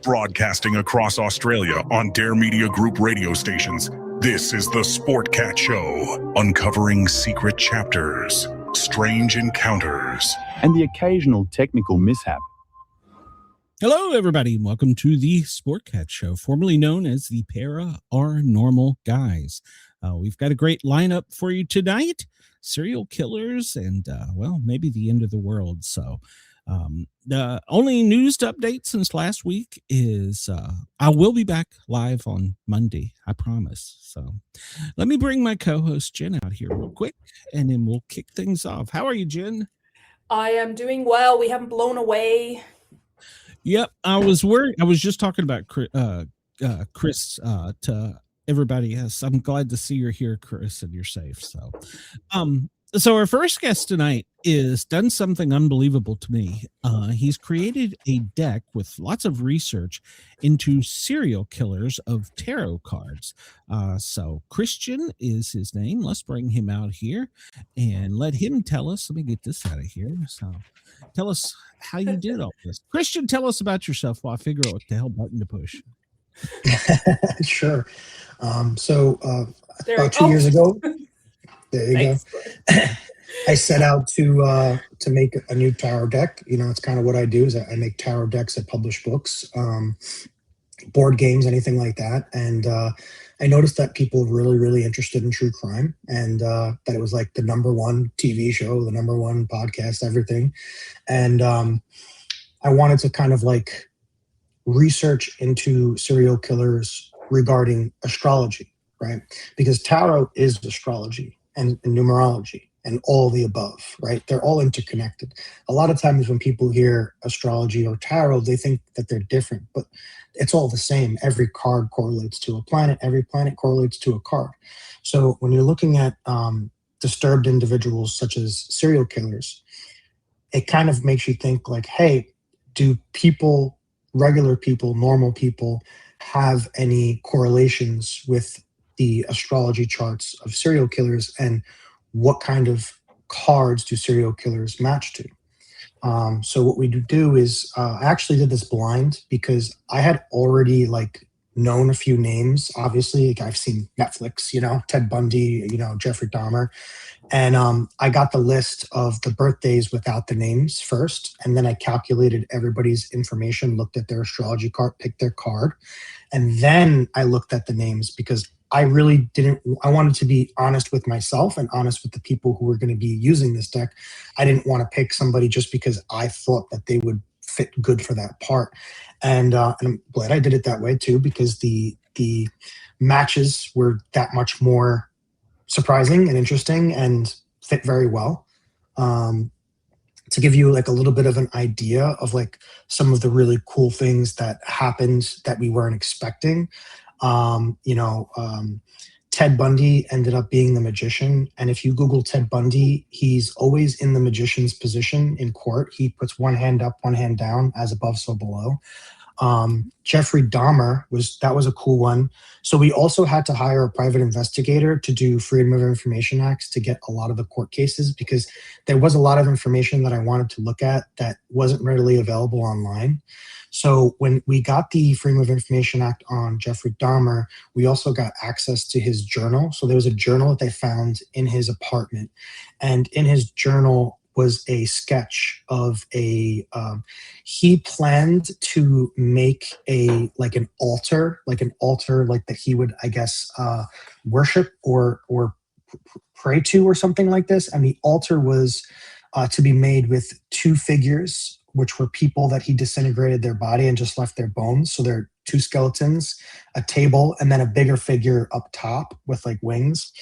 Broadcasting across Australia on Dare Media Group radio stations, this is the Sportcat Show, uncovering secret chapters, strange encounters, and the occasional technical mishap. Hello, everybody. Welcome to the Sportcat Show, formerly known as the Paranormal Guys. We've got a great lineup for you tonight. Serial killers and, well, maybe the end of the world. So the only news to update since last week is I will be back live on Monday, I promise. So let me bring my co-host Jen out here real quick, and then we'll kick things off. How are you, Jen? I am doing well. We haven't blown away. Yep, I was worried. I was just talking about Chris to everybody else. I'm glad to see you're here, Chris, and you're safe. So our first guest tonight is done something unbelievable to me. He's created a deck with lots of research into serial killers of tarot cards. So Christian is his name. Let's bring him out here and let him tell us. Let me get this out of here. So tell us how you did all this. Christian, tell us about yourself while I figure out what the hell button to push. Sure. About 2 years ago, there you Thanks. go. I set out to make a new tarot deck. You know, it's kind of what I do is I make tarot decks. I publish books, board games, anything like that. And I noticed that people were really, really interested in true crime, and that it was like the #1 TV show, the #1 podcast, everything. And I wanted to kind of like research into serial killers regarding astrology, right? Because tarot is astrology and numerology and all the above, right? They're all interconnected. A lot of times when people hear astrology or tarot, they think that they're different, but it's all the same. Every card correlates to a planet. Every planet correlates to a card. So when you're looking at disturbed individuals such as serial killers, it kind of makes you think like, hey, do people, regular people, normal people, have any correlations with the astrology charts of serial killers, and what kind of cards do serial killers match to? So what we do is I actually did this blind because I had already like known a few names. Obviously, like I've seen Netflix, you know, Ted Bundy, you know, Jeffrey Dahmer. And I got the list of the birthdays without the names first. And then I calculated everybody's information, looked at their astrology card, picked their card. And then I looked at the names because I really I wanted to be honest with myself and honest with the people who were going to be using this deck. I didn't want to pick somebody just because I thought that they would fit good for that part. And I'm glad I did it that way too, because the matches were that much more surprising and interesting and fit very well. To give you like a little bit of an idea of like some of the really cool things that happened that we weren't expecting. Ted Bundy ended up being the magician. And if you Google Ted Bundy, he's always in the magician's position in court. He puts one hand up, one hand down, as above, so below. Jeffrey Dahmer was a cool one. So we also had to hire a private investigator to do Freedom of Information Acts to get a lot of the court cases, because there was a lot of information that I wanted to look at that wasn't readily available online. So when we got the Freedom of Information Act on Jeffrey Dahmer, we also got access to his journal. So there was a journal that they found in his apartment, and in his journal was a sketch of he planned to make an altar that he would, I guess, worship or pray to or something like this. And the altar was to be made with two figures, which were people that he disintegrated their body and just left their bones. So there are two skeletons, a table, and then a bigger figure up top with like wings.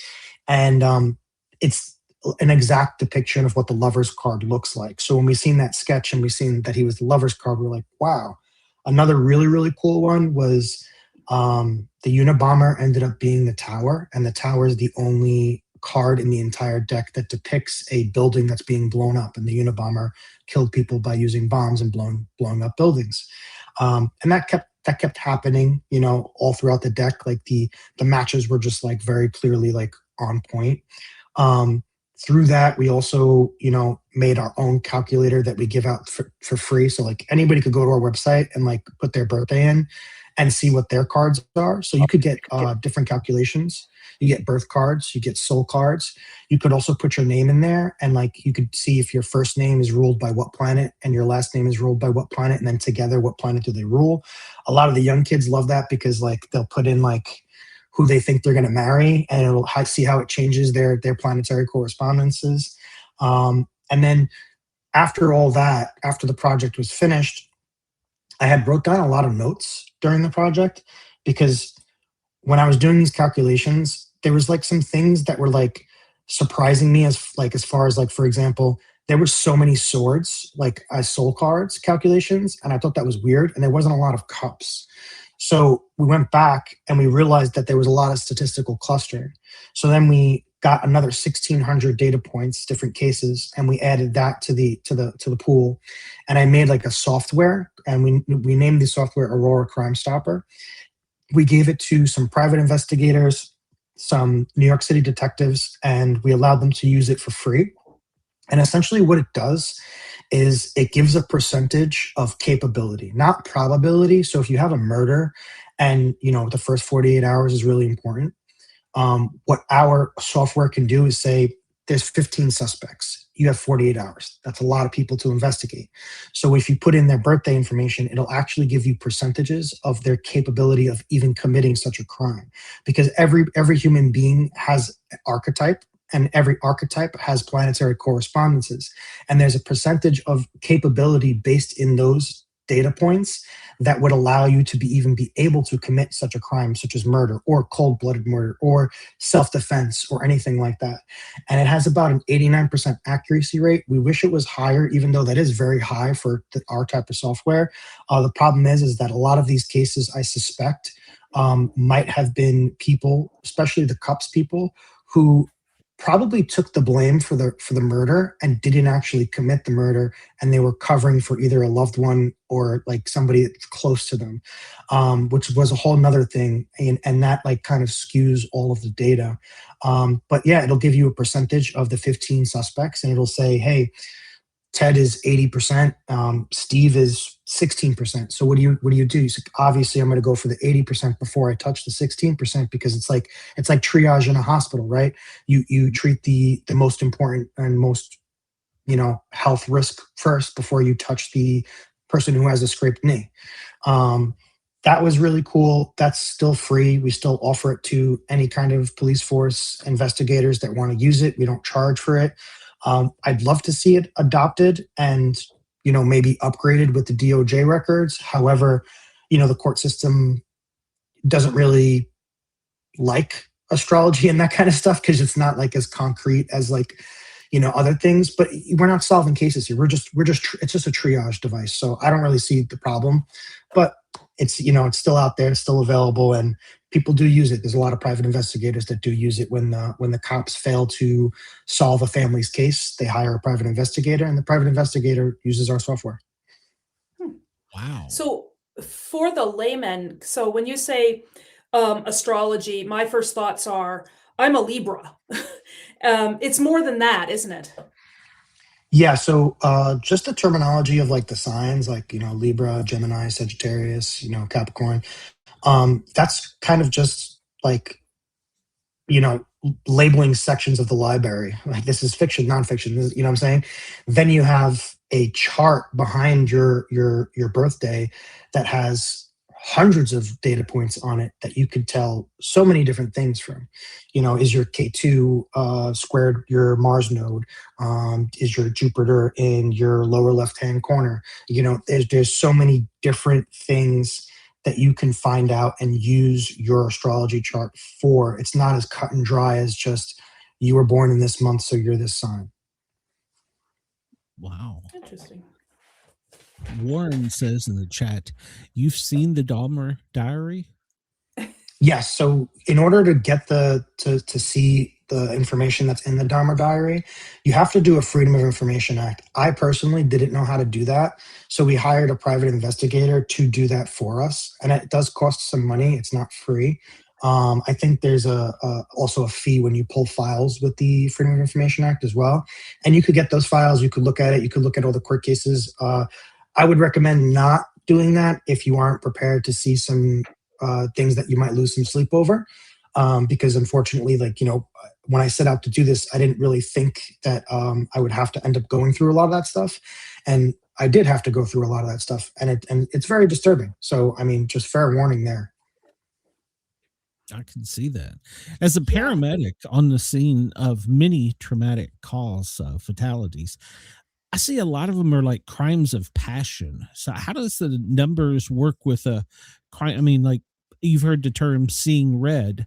And it's an exact depiction of what the lover's card looks like. So when we seen that sketch and we seen that he was the lover's card, we're like, wow. Another really, really cool one was the Unabomber ended up being the tower, and the tower is the only card in the entire deck that depicts a building that's being blown up, and the Unabomber killed people by using bombs and blowing up buildings. And that kept happening, you know, all throughout the deck. Like the matches were just like very clearly like on point. Through that, we also, made our own calculator that we give out for free. So like anybody could go to our website and like put their birthday in and see what their cards are. So you could get different calculations. You get birth cards, you get soul cards. You could also put your name in there, and like you could see if your first name is ruled by what planet and your last name is ruled by what planet, and then together what planet do they rule. A lot of the young kids love that because like they'll put in like who they think they're going to marry, and it'll see how it changes their planetary correspondences. And then after all that, after the project was finished, I had wrote down a lot of notes during the project, because when I was doing these calculations, there was like some things that were like surprising me, as far as like, for example, there were so many swords like as soul cards calculations, and I thought that was weird, and there wasn't a lot of cups. So we went back and we realized that there was a lot of statistical clustering. So then we got another 1,600 data points, different cases, and we added that to the pool. And I made like a software, and we named the software Aurora Crime Stopper. We gave it to some private investigators, some New York City detectives, and we allowed them to use it for free. And essentially what it does is it gives a percentage of capability, not probability. So if you have a murder and, the first 48 hours is really important, what our software can do is say, there's 15 suspects. You have 48 hours. That's a lot of people to investigate. So if you put in their birthday information, it'll actually give you percentages of their capability of even committing such a crime. Because every human being has an archetype, and every archetype has planetary correspondences. And there's a percentage of capability based in those data points that would allow you to even be able to commit such a crime, such as murder or cold-blooded murder or self-defense or anything like that. And it has about an 89% accuracy rate. We wish it was higher, even though that is very high for our type of software. The problem is that a lot of these cases, I suspect, might have been people, especially the CUPS people, who probably took the blame for the murder and didn't actually commit the murder, and they were covering for either a loved one or like somebody that's close to them, which was a whole nother thing, and that like kind of skews all of the data. But yeah, it'll give you a percentage of the 15 suspects, and it'll say, hey, Ted is 80%, Steve is 16%. So what do you do? You say, obviously, I'm going to go for the 80% before I touch the 16%, because it's like triage in a hospital, right? You treat the most important and most health risk first before you touch the person who has a scraped knee. That was really cool. That's still free. We still offer it to any kind of police force investigators that want to use it. We don't charge for it. I'd love to see it adopted and, maybe upgraded with the DOJ records. However, the court system doesn't really like astrology and that kind of stuff, because it's not like as concrete as like, other things. But we're not solving cases here. It's just a triage device. So I don't really see the problem, but it's, it's still out there, it's still available, and people do use it. There's a lot of private investigators that do use it when the cops fail to solve a family's case. They hire a private investigator, and the private investigator uses our software. Wow. So for the layman, so when you say astrology, my first thoughts are, I'm a Libra. It's more than that, isn't it? Yeah, so just the terminology of like the signs, like, Libra, Gemini, Sagittarius, Capricorn, that's kind of just like, labeling sections of the library. Like, this is fiction, nonfiction, this is, what I'm saying? Then you have a chart behind your birthday that has hundreds of data points on it that you could tell so many different things from. Is your K2 squared your Mars node? Is your Jupiter in your lower left-hand corner? There's so many different things that you can find out and use your astrology chart for. It's not as cut and dry as just, you were born in this month, so you're this sign. Wow. Interesting. Warren says in the chat, you've seen the Dahmer diary? Yes. So in order to get to see the information that's in the Dahmer diary, you have to do a Freedom of Information Act. I personally didn't know how to do that, so we hired a private investigator to do that for us, and it does cost some money. It's not free. I think there's also a fee when you pull files with the Freedom of Information Act as well. And you could get those files, you could look at it, you could look at all the court cases. I would recommend not doing that if you aren't prepared to see some things that you might lose some sleep over. Because unfortunately, like, when I set out to do this, I didn't really think that I would have to end up going through a lot of that stuff. And I did have to go through a lot of that stuff. And it's very disturbing. So, I mean, just fair warning there. I can see that. As a paramedic on the scene of many traumatic cause fatalities, I see a lot of them are like crimes of passion. So how does the numbers work with a crime? I mean, like, you've heard the term seeing red,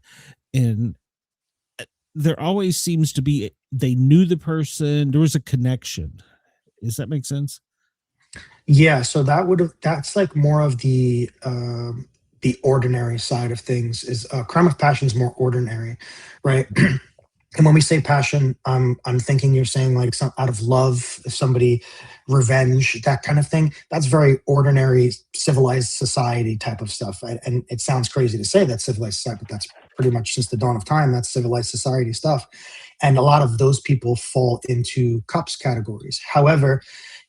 and there always seems to be, they knew the person, there was a connection. Does that make sense? Yeah, so that's like more of the ordinary side of things. Is crime of passion is more ordinary, right? And when we say passion, I'm thinking you're saying like some out of love, somebody, revenge, that kind of thing. That's very ordinary, civilized society type of stuff. And it sounds crazy to say that's civilized society, but that's pretty much since the dawn of time. That's civilized society stuff. And a lot of those people fall into cops categories. However,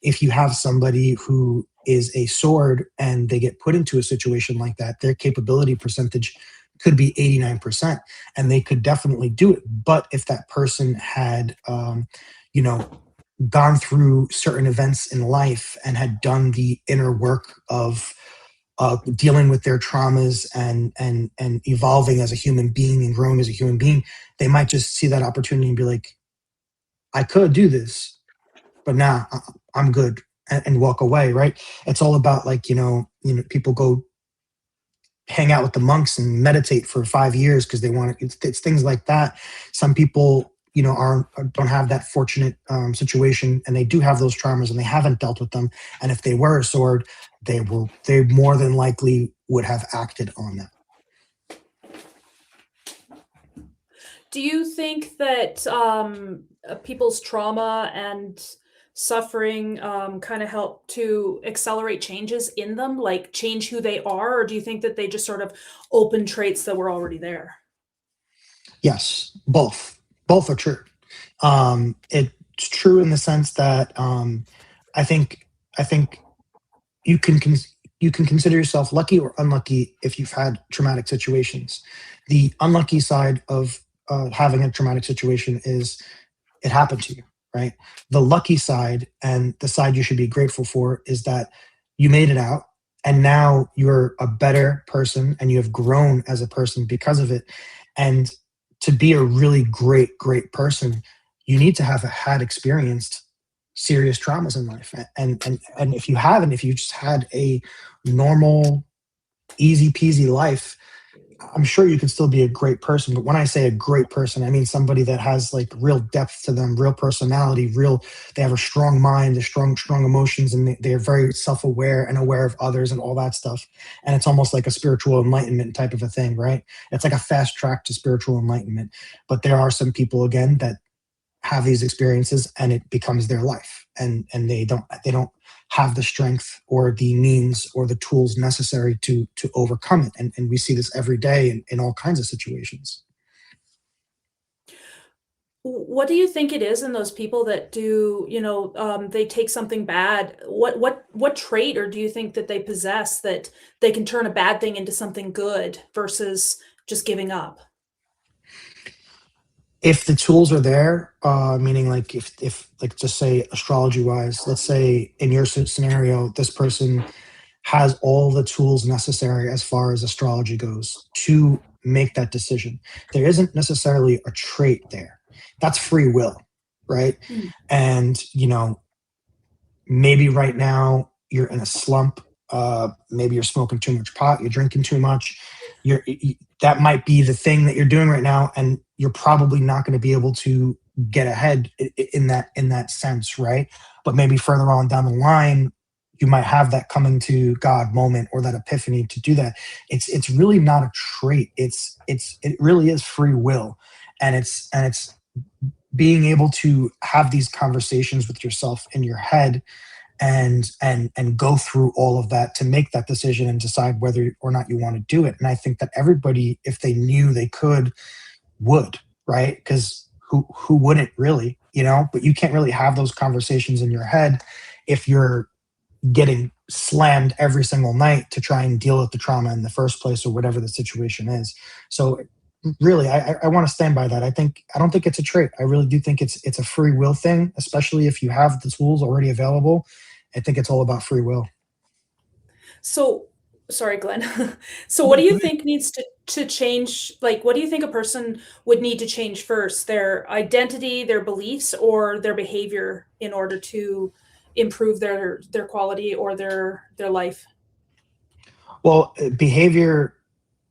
if you have somebody who is a sword and they get put into a situation like that, their capability percentage could be 89%, and they could definitely do it. But if that person had, gone through certain events in life and had done the inner work of dealing with their traumas and evolving as a human being and growing as a human being, they might just see that opportunity and be like, I could do this, but now I'm good, and walk away. Right? It's all about like, people go hang out with the monks and meditate for 5 years because they want to. It's things like that. Some people, don't have that fortunate situation, and they do have those traumas, and they haven't dealt with them. And if they were a sword, they more than likely would have acted on that. Do you think that people's trauma and suffering kind of help to accelerate changes in them, like change who they are? Or do you think that they just sort of open traits that were already there? Yes, both. Both are true. It's true in the sense that I think you can consider yourself lucky or unlucky if you've had traumatic situations. The unlucky side of having a traumatic situation is it happened to you, right? The lucky side, and the side you should be grateful for, is that you made it out, and now you're a better person and you have grown as a person because of it. And to be a really great person, you need to have had experienced serious traumas in life. And if you haven't, if you just had a normal, easy peasy life, I'm sure you could still be a great person. But when I say a great person, I mean somebody that has like real depth to them, real personality, they have a strong mind, they're strong emotions, and they're very self-aware and aware of others and all that stuff. And it's almost like a spiritual enlightenment type of a thing, right? It's like a fast track to spiritual enlightenment. But there are some people, again, that have these experiences and it becomes their life, and they don't have the strength or the means or the tools necessary to overcome it. And we see this every day in all kinds of situations. What do you think it is in those people that do, they take something bad? What trait, or do you think that they possess that they can turn a bad thing into something good versus just giving up? If the tools are there, meaning like if like, just say astrology wise, let's say in your scenario, this person has all the tools necessary as far as astrology goes to make that decision. There isn't necessarily a trait there. That's free will, right? And maybe right now you're in a slump. Maybe you're smoking too much pot, you're drinking too much. That might be the thing that you're doing right now, and you're probably not going to be able to get ahead in that sense, right? But maybe further on down the line, you might have that coming to God moment or that epiphany to do that. It's really not a trait. It really is free will, and it's being able to have these conversations with yourself in your head and go through all of that to make that decision and decide whether or not you want to do it. And I think that everybody, if they knew they could, would, right? Because who wouldn't really, but you can't really have those conversations in your head if you're getting slammed every single night to try and deal with the trauma in the first place, or whatever the situation is. So really, I want to stand by that. I don't think it's a trait. I really do think it's a free will thing, especially if you have the tools already available. I think it's all about free will. So, sorry, Glenn. So what do you think needs to change? Like, what do you think a person would need to change first? Their identity, their beliefs, or their behavior in order to improve their quality or their life? Well, behavior,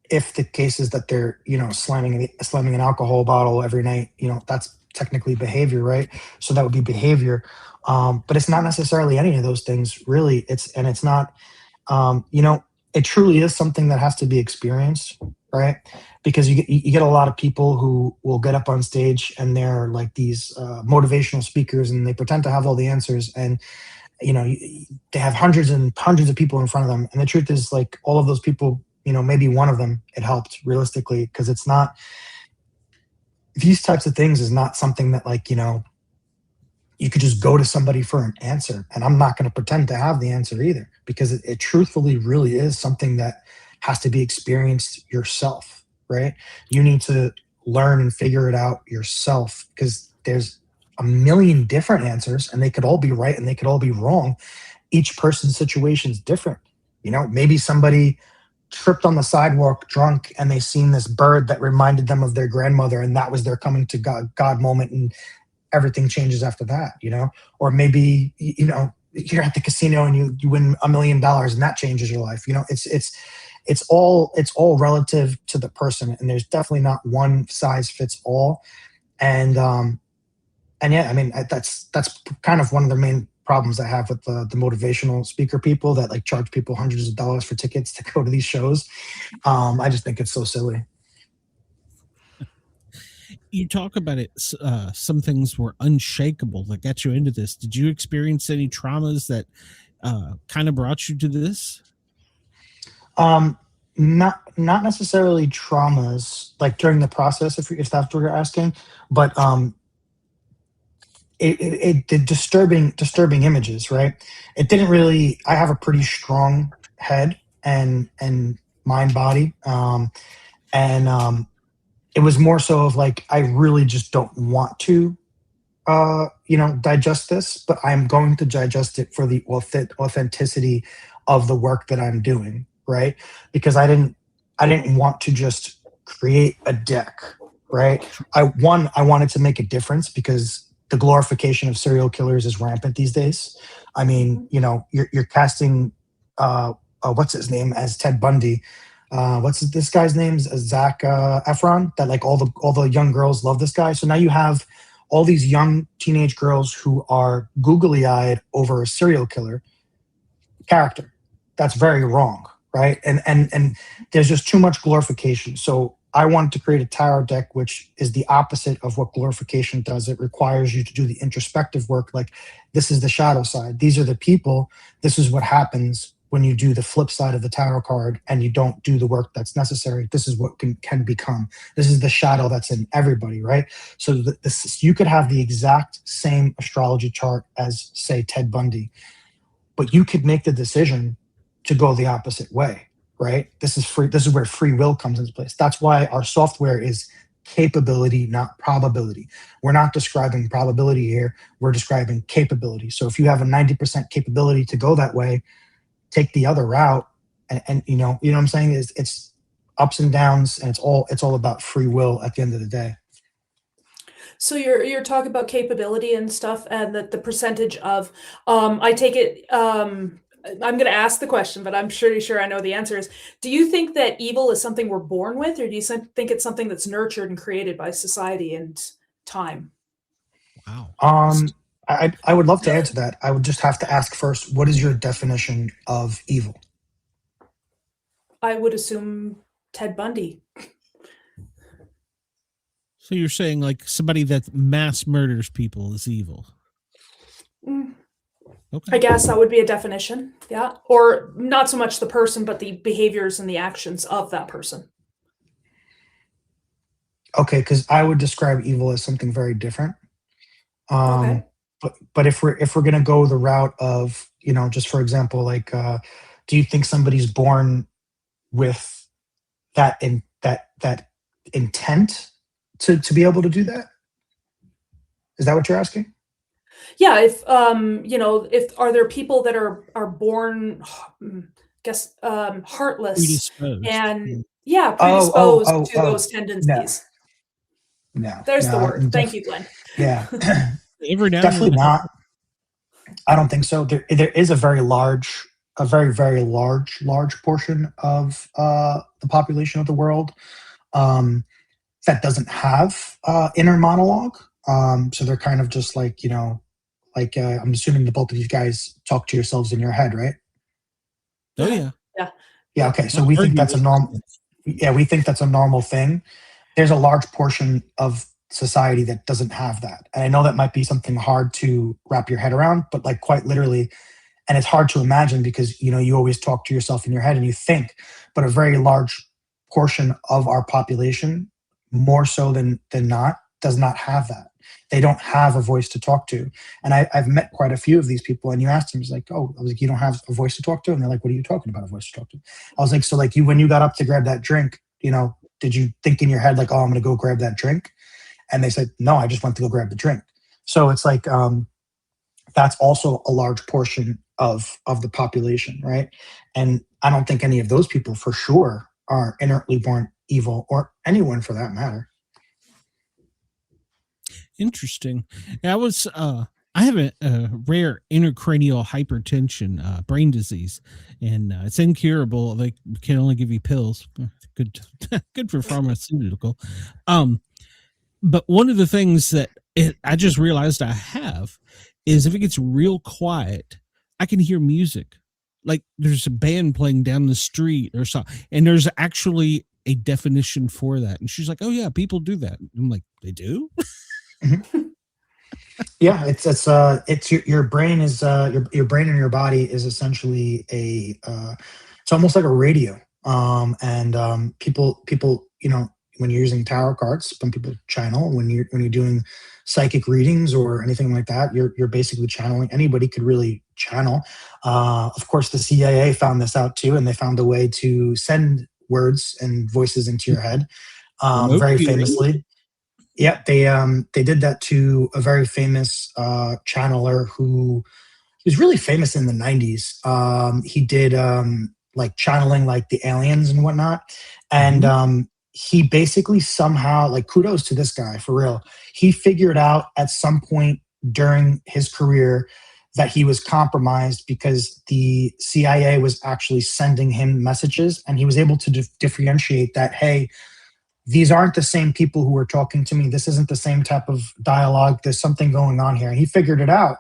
if the case is that they're, slamming an alcohol bottle every night, that's technically behavior, right? So that would be behavior. But it's not necessarily any of those things, really. It's not, it truly is something that has to be experienced, right? Because you get a lot of people who will get up on stage and they're like these motivational speakers, and they pretend to have all the answers, and they have hundreds and hundreds of people in front of them. And the truth is, like, all of those people, maybe one of them it helped realistically, because it's not, these types of things is not something that, like, you could just go to somebody for an answer. And I'm not going to pretend to have the answer either, because it truthfully really is something that has to be experienced yourself, right? You need to learn and figure it out yourself, because there's a million different answers, and they could all be right and they could all be wrong. Each person's situation is different. Maybe somebody tripped on the sidewalk drunk and they seen this bird that reminded them of their grandmother, and that was their coming to God moment, and everything changes after that. Or maybe you're at the casino and you win $1 million, and that changes your life. It's all relative to the person, and there's definitely not one size fits all. And yeah, I mean, that's kind of one of the main problems I have with the motivational speaker people that, like, charge people hundreds of dollars for tickets to go to these shows. I just think it's so silly. You talk about it. Some things were unshakable that got you into this. Did you experience any traumas that kind of brought you to this? Not necessarily traumas, like during the process, if that's what you're asking, but the disturbing images, right? It didn't really. I have a pretty strong head and mind body, and it was more so of like, I really just don't want to digest this, but I'm going to digest it for the authenticity of the work that I'm doing, right? Because I didn't want to just create a deck, right? I wanted to make a difference, because the glorification of serial killers is rampant these days. I mean, you're casting what's his name as Ted Bundy. What's this guy's name? Zac Efron. That, like, all the young girls love this guy. So now you have all these young teenage girls who are googly-eyed over a serial killer character. That's very wrong, right? And there's just too much glorification. So I wanted to create a tarot deck which is the opposite of what glorification does. It requires you to do the introspective work. Like, this is the shadow side. These are the people. This is what happens when you do the flip side of the tarot card and you don't do the work that's necessary. This is what can become. This is the shadow that's in everybody, right? So you could have the exact same astrology chart as, say, Ted Bundy, but you could make the decision to go the opposite way, right? This is free. This is where free will comes into place. That's why our software is capability, not probability. We're not describing probability here. We're describing capability. So if you have a 90% capability to go that way, take the other route, and you know what I'm saying? It's ups and downs, and it's all about free will at the end of the day. So you're talking about capability and stuff, and the percentage of I take it I'm going to ask the question, but I'm pretty sure I know the answer is, do you think that evil is something we're born with, or do you think it's something that's nurtured and created by society and time? Wow. I would love to answer that. I would just have to ask first, what is your definition of evil? I would assume Ted Bundy. So you're saying, like, somebody that mass murders people is evil? Okay. I guess that would be a definition. Yeah. Or not so much the person, but the behaviors and the actions of that person. Okay, because I would describe evil as something very different. Okay. But if we're gonna go the route of, just for example, like, do you think somebody's born with that intent to be able to do that? Is that what you're asking? Yeah. If if are there people that are born, heartless Predisposed. and yeah, Oh, predisposed to oh. those No, tendencies. no, There's the no. word. Thank you, Glenn. Yeah, Every now and definitely then. not. I don't think so. There is a very very large portion of the population of the world um, that doesn't have inner monologue. So they're kind of just like, I'm assuming the both of you guys talk to yourselves in your head, right? Oh yeah. Yeah. Yeah. Okay. So I've we heard think you that's a with normal. this. Yeah, we think that's a normal thing. There's a large portion of society that doesn't have that, and I know that might be something hard to wrap your head around, but like quite literally, and it's hard to imagine because you always talk to yourself in your head and you think, but a very large portion of our population, more so than not, does not have that. They don't have a voice to talk to. And I've met quite a few of these people, and you asked them, it's like, oh, I was like, you don't have a voice to talk to? And they're like, what are you talking about, a voice to talk to? I was like, so like when you got up to grab that drink, did you think in your head like, oh, I'm going to go grab that drink? And they said, no, I just went to go grab the drink. So it's like, that's also a large portion of the population, right? And I don't think any of those people for sure are inherently born evil, or anyone for that matter. Interesting. I have a rare intracranial hypertension, brain disease, and it's incurable. They can only give you pills. Good, good for pharmaceutical. But one of the things that I just realized I have is if it gets real quiet, I can hear music. Like there's a band playing down the street or something, and there's actually a definition for that. And she's like, "Oh yeah, people do that." I'm like, "They do?" Mm-hmm. Yeah, it's your brain is your brain and your body is essentially it's almost like a radio. People when you're using tarot cards, some people channel. When you're doing psychic readings or anything like that, you're basically channeling. Anybody could really channel. Of course, the CIA found this out too, and they found a way to send words and voices into your head. Very famously. Yeah, they did that to a very famous channeler who he was really famous in the 90s. He did like channeling like the aliens and whatnot. And he basically somehow, like, kudos to this guy for real. He figured out at some point during his career that he was compromised because the CIA was actually sending him messages, and he was able to differentiate that, hey, these aren't the same people who are talking to me. This isn't the same type of dialogue. There's something going on here. And he figured it out.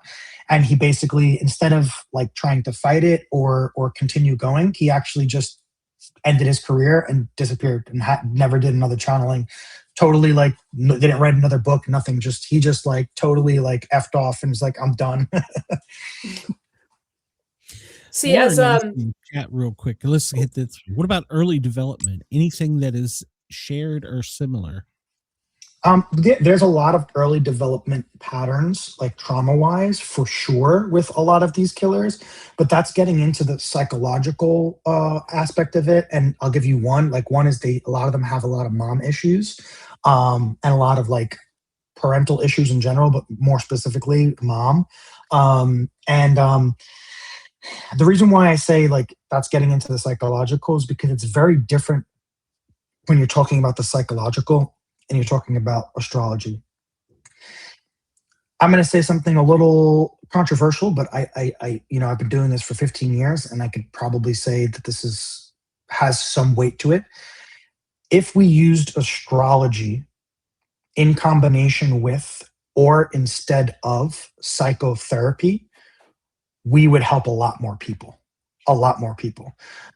And he basically, instead of like trying to fight it or continue going, he actually just ended his career and disappeared and never did another channeling. Totally like didn't write another book, nothing. He just like totally like effed off and was like, I'm done. See, as chat real quick. Let's hit this. What about early development? Anything that is shared or similar? There's a lot of early development patterns, like trauma-wise, for sure, with a lot of these killers. But that's getting into the psychological aspect of it. And I'll give you one. Like one is a lot of them have a lot of mom issues, and a lot of like parental issues in general, but more specifically, mom. The reason why I say like that's getting into the psychological is because it's very different when you're talking about the psychological and you're talking about astrology. I'm going to say something a little controversial, but I've been doing this for 15 years, and I could probably say that this has some weight to it. If we used astrology in combination with or instead of psychotherapy, we would help a lot more people,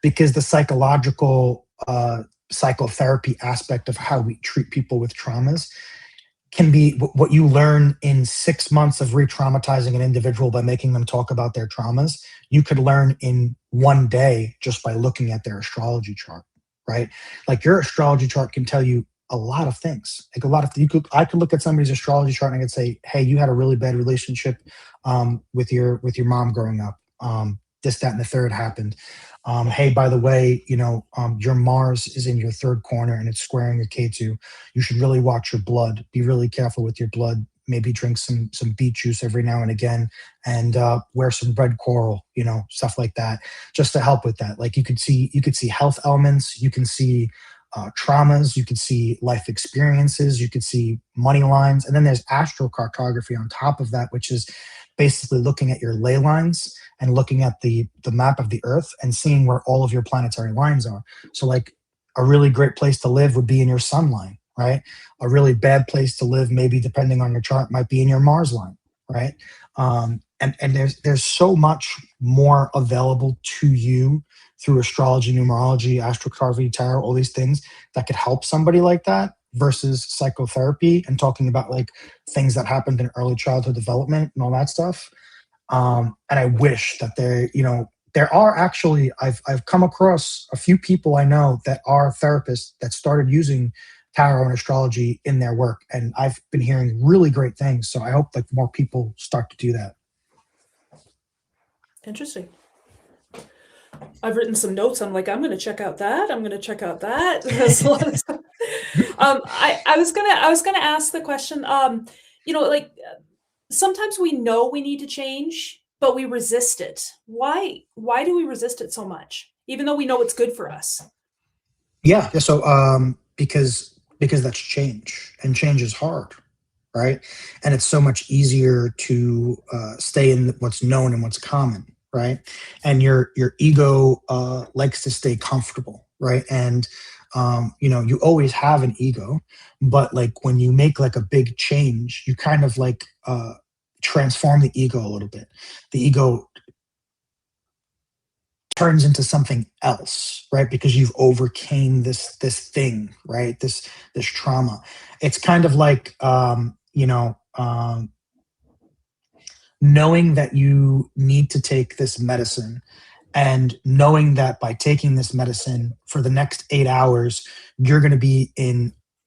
because the psychological psychotherapy aspect of how we treat people with traumas can be what you learn in 6 months of re-traumatizing an individual by making them talk about their traumas. You could learn in one day just by looking at their astrology chart, right? Like your astrology chart can tell you a lot of things. Like a lot of I could look at somebody's astrology chart and I could say, hey, you had a really bad relationship with your mom growing up. This, that, and the third happened. Hey, by the way, your Mars is in your third corner and it's squaring your K2. You should really watch your blood. Be really careful with your blood. Maybe drink some beet juice every now and again, and wear some red coral, stuff like that, just to help with that. Like you could see health elements. You can see traumas. You could see life experiences. You could see money lines, and then there's astrocartography on top of that, which is basically looking at your ley lines and looking at the map of the earth and seeing where all of your planetary lines are. So like a really great place to live would be in your sun line, right? A really bad place to live, maybe depending on your chart, might be in your Mars line, right? And there's so much more available to you through astrology, numerology, astrocartography, tarot, all these things that could help somebody like that versus psychotherapy and talking about like things that happened in early childhood development and all that stuff. And I wish that there are actually, I've come across a few people I know that are therapists that started using tarot and astrology in their work. And I've been hearing really great things. So I hope like more people start to do that. Interesting. I've written some notes. I'm like, I'm going to check out that. I'm going to check out that. That's a lot of stuff. I was gonna ask the question. Like sometimes we know we need to change, but we resist it. Why do we resist it so much, even though we know it's good for us? Yeah. So because that's change, and change is hard, right? And it's so much easier to stay in what's known and what's common. Right. And your ego likes to stay comfortable. Right. And, you always have an ego, but like when you make like a big change, you kind of like transform the ego a little bit. The ego turns into something else, right? Because you've overcame this thing, right? This trauma. It's kind of like, knowing that you need to take this medicine and knowing that by taking this medicine for the next 8 hours, you're going to be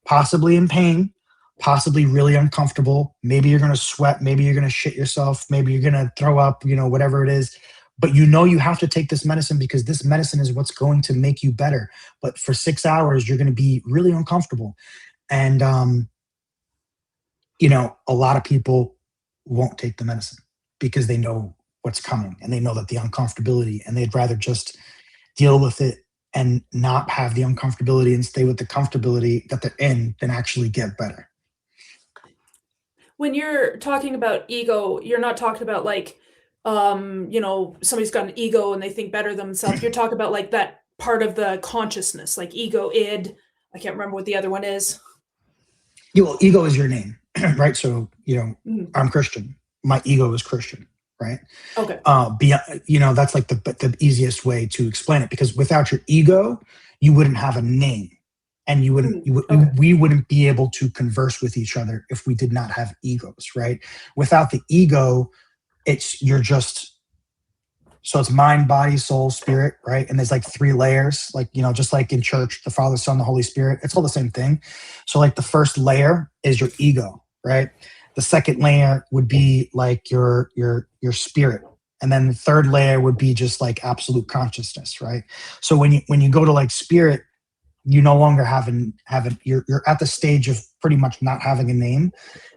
possibly in pain, possibly really uncomfortable. Maybe you're going to sweat. Maybe you're going to shit yourself. Maybe you're going to throw up, whatever it is. But you have to take this medicine because this medicine is what's going to make you better. But for 6 hours, you're going to be really uncomfortable. And, a lot of people won't take the medicine because they know what's coming and they know that the uncomfortability, and they'd rather just deal with it and not have the uncomfortability and stay with the comfortability that they're in than actually get better. When you're talking about ego, you're not talking about like, somebody's got an ego and they think better of themselves. You're talking about like that part of the consciousness, like ego, id. I can't remember what the other one is. Ego is your name, right? So, I'm Christian. My ego is Christian, right? Okay. That's like the easiest way to explain it, because without your ego, you wouldn't have a name, and we wouldn't be able to converse with each other if we did not have egos, right? Without the ego, so it's mind, body, soul, spirit, right? And there's like 3 layers, like, just like in church, the Father, Son, the Holy Spirit, it's all the same thing. So like the first layer is your ego, right? The second layer would be like your spirit. And then the third layer would be just like absolute consciousness, right? So when you go to like spirit, you no longer you're at the stage of pretty much not having a name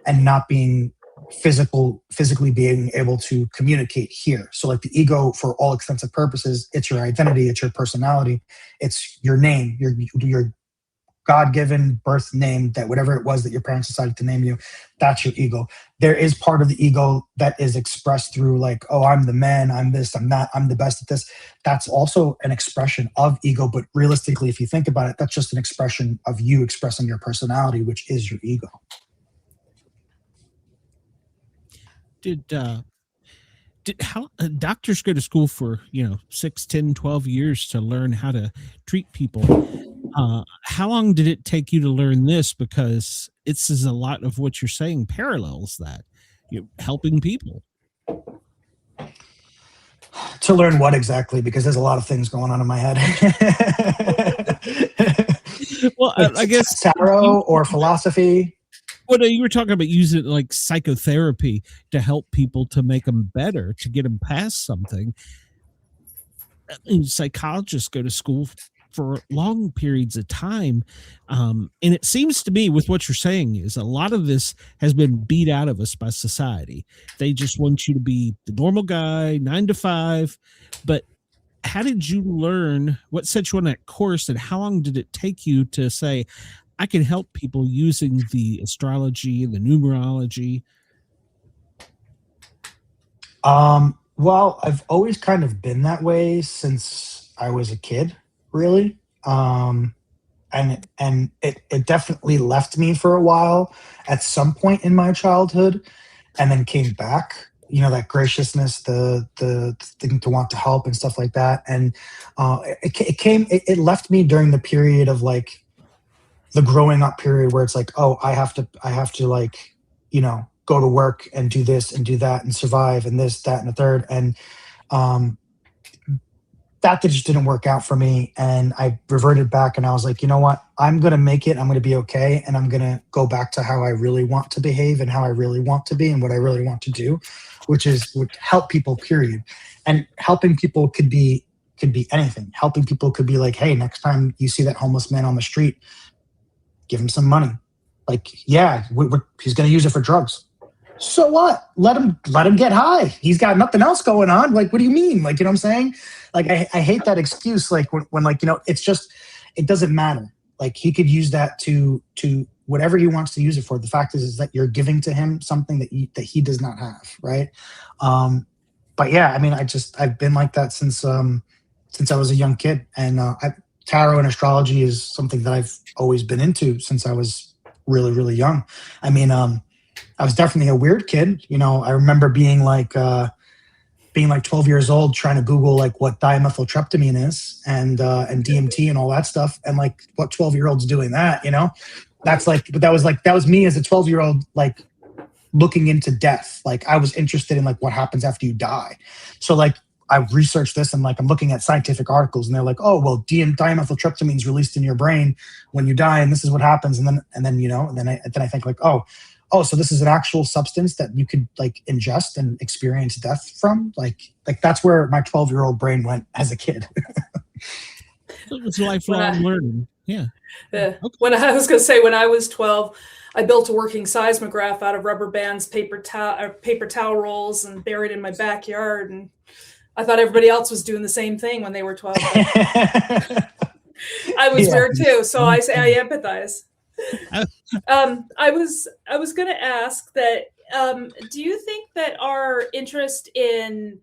and not being physically being able to communicate here. So like the ego, for all extensive purposes, it's your identity, it's your personality, it's your name, your God-given birth name, that whatever it was that your parents decided to name you, that's your ego. There is part of the ego that is expressed through like, oh, I'm the man, I'm this, I'm that, I'm the best at this. That's also an expression of ego. But realistically, if you think about it, that's just an expression of you expressing your personality, which is your ego. Did how doctors go to school for 6, 10, 12 years to learn how to treat people? How long did it take you to learn this? Because it's a lot of what you're saying parallels that you're helping people. To learn what exactly? Because there's a lot of things going on in my head. Well, I guess tarot or philosophy. Well, no, you were talking about using like psychotherapy to help people to make them better, to get them past something. And psychologists go to school for long periods of time. And it seems to me with what you're saying is a lot of this has been beat out of us by society. They just want you to be the normal guy, 9 to 5. But how did you learn? What set you on that course, and how long did it take you to say, I can help people using the astrology and the numerology? Well, I've always kind of been that way since I was a kid, really. And it definitely left me for a while at some point in my childhood, and then came back. You know, that graciousness, the thing to want to help and stuff like that. And it left me during the period of like the growing up period where it's like, oh, I have to like, you know, go to work and do this and do that and survive and this, that, and the third. And that just didn't work out for me. And I reverted back and I was like, you know what? I'm going to make it. I'm going to be okay. And I'm going to go back to how I really want to behave and how I really want to be and what I really want to do, which would help people, period. And helping people could be anything. Helping people could be like, hey, next time you see that homeless man on the street, give him some money. Like, yeah, he's going to use it for drugs. So what? Let him get high. He's got nothing else going on. Like, what do you mean? Like, you know what I'm saying? Like, I hate that excuse. Like when like, you know, it's just, it doesn't matter. Like he could use that to whatever he wants to use it for. The fact is that you're giving to him something that he does not have. Right. But yeah, I mean, I've been like that since I was a young kid, and tarot and astrology is something that I've always been into since I was really, really young. I mean, I was definitely a weird kid. You know, I remember being like 12 years old, trying to Google like what dimethyltryptamine is and DMT and all that stuff. And like, what 12-year-olds doing that, you know? That's like, but that was me as a 12-year-old, like looking into death. Like I was interested in like what happens after you die. So like I researched this and like I'm looking at scientific articles and they're like, oh, well, dimethyltryptamine is released in your brain when you die, and this is what happens. And then you know, and then I think like, oh, so this is an actual substance that you could like ingest and experience death from. Like that's where my 12-year-old brain went as a kid. It was lifelong learning. Yeah. Okay. When I was going to say, when I was 12, I built a working seismograph out of rubber bands, paper towel rolls, and buried in my backyard. And I thought everybody else was doing the same thing when they were 12. I was weird too, so I empathize. I was going to ask that. Do you think that our interest in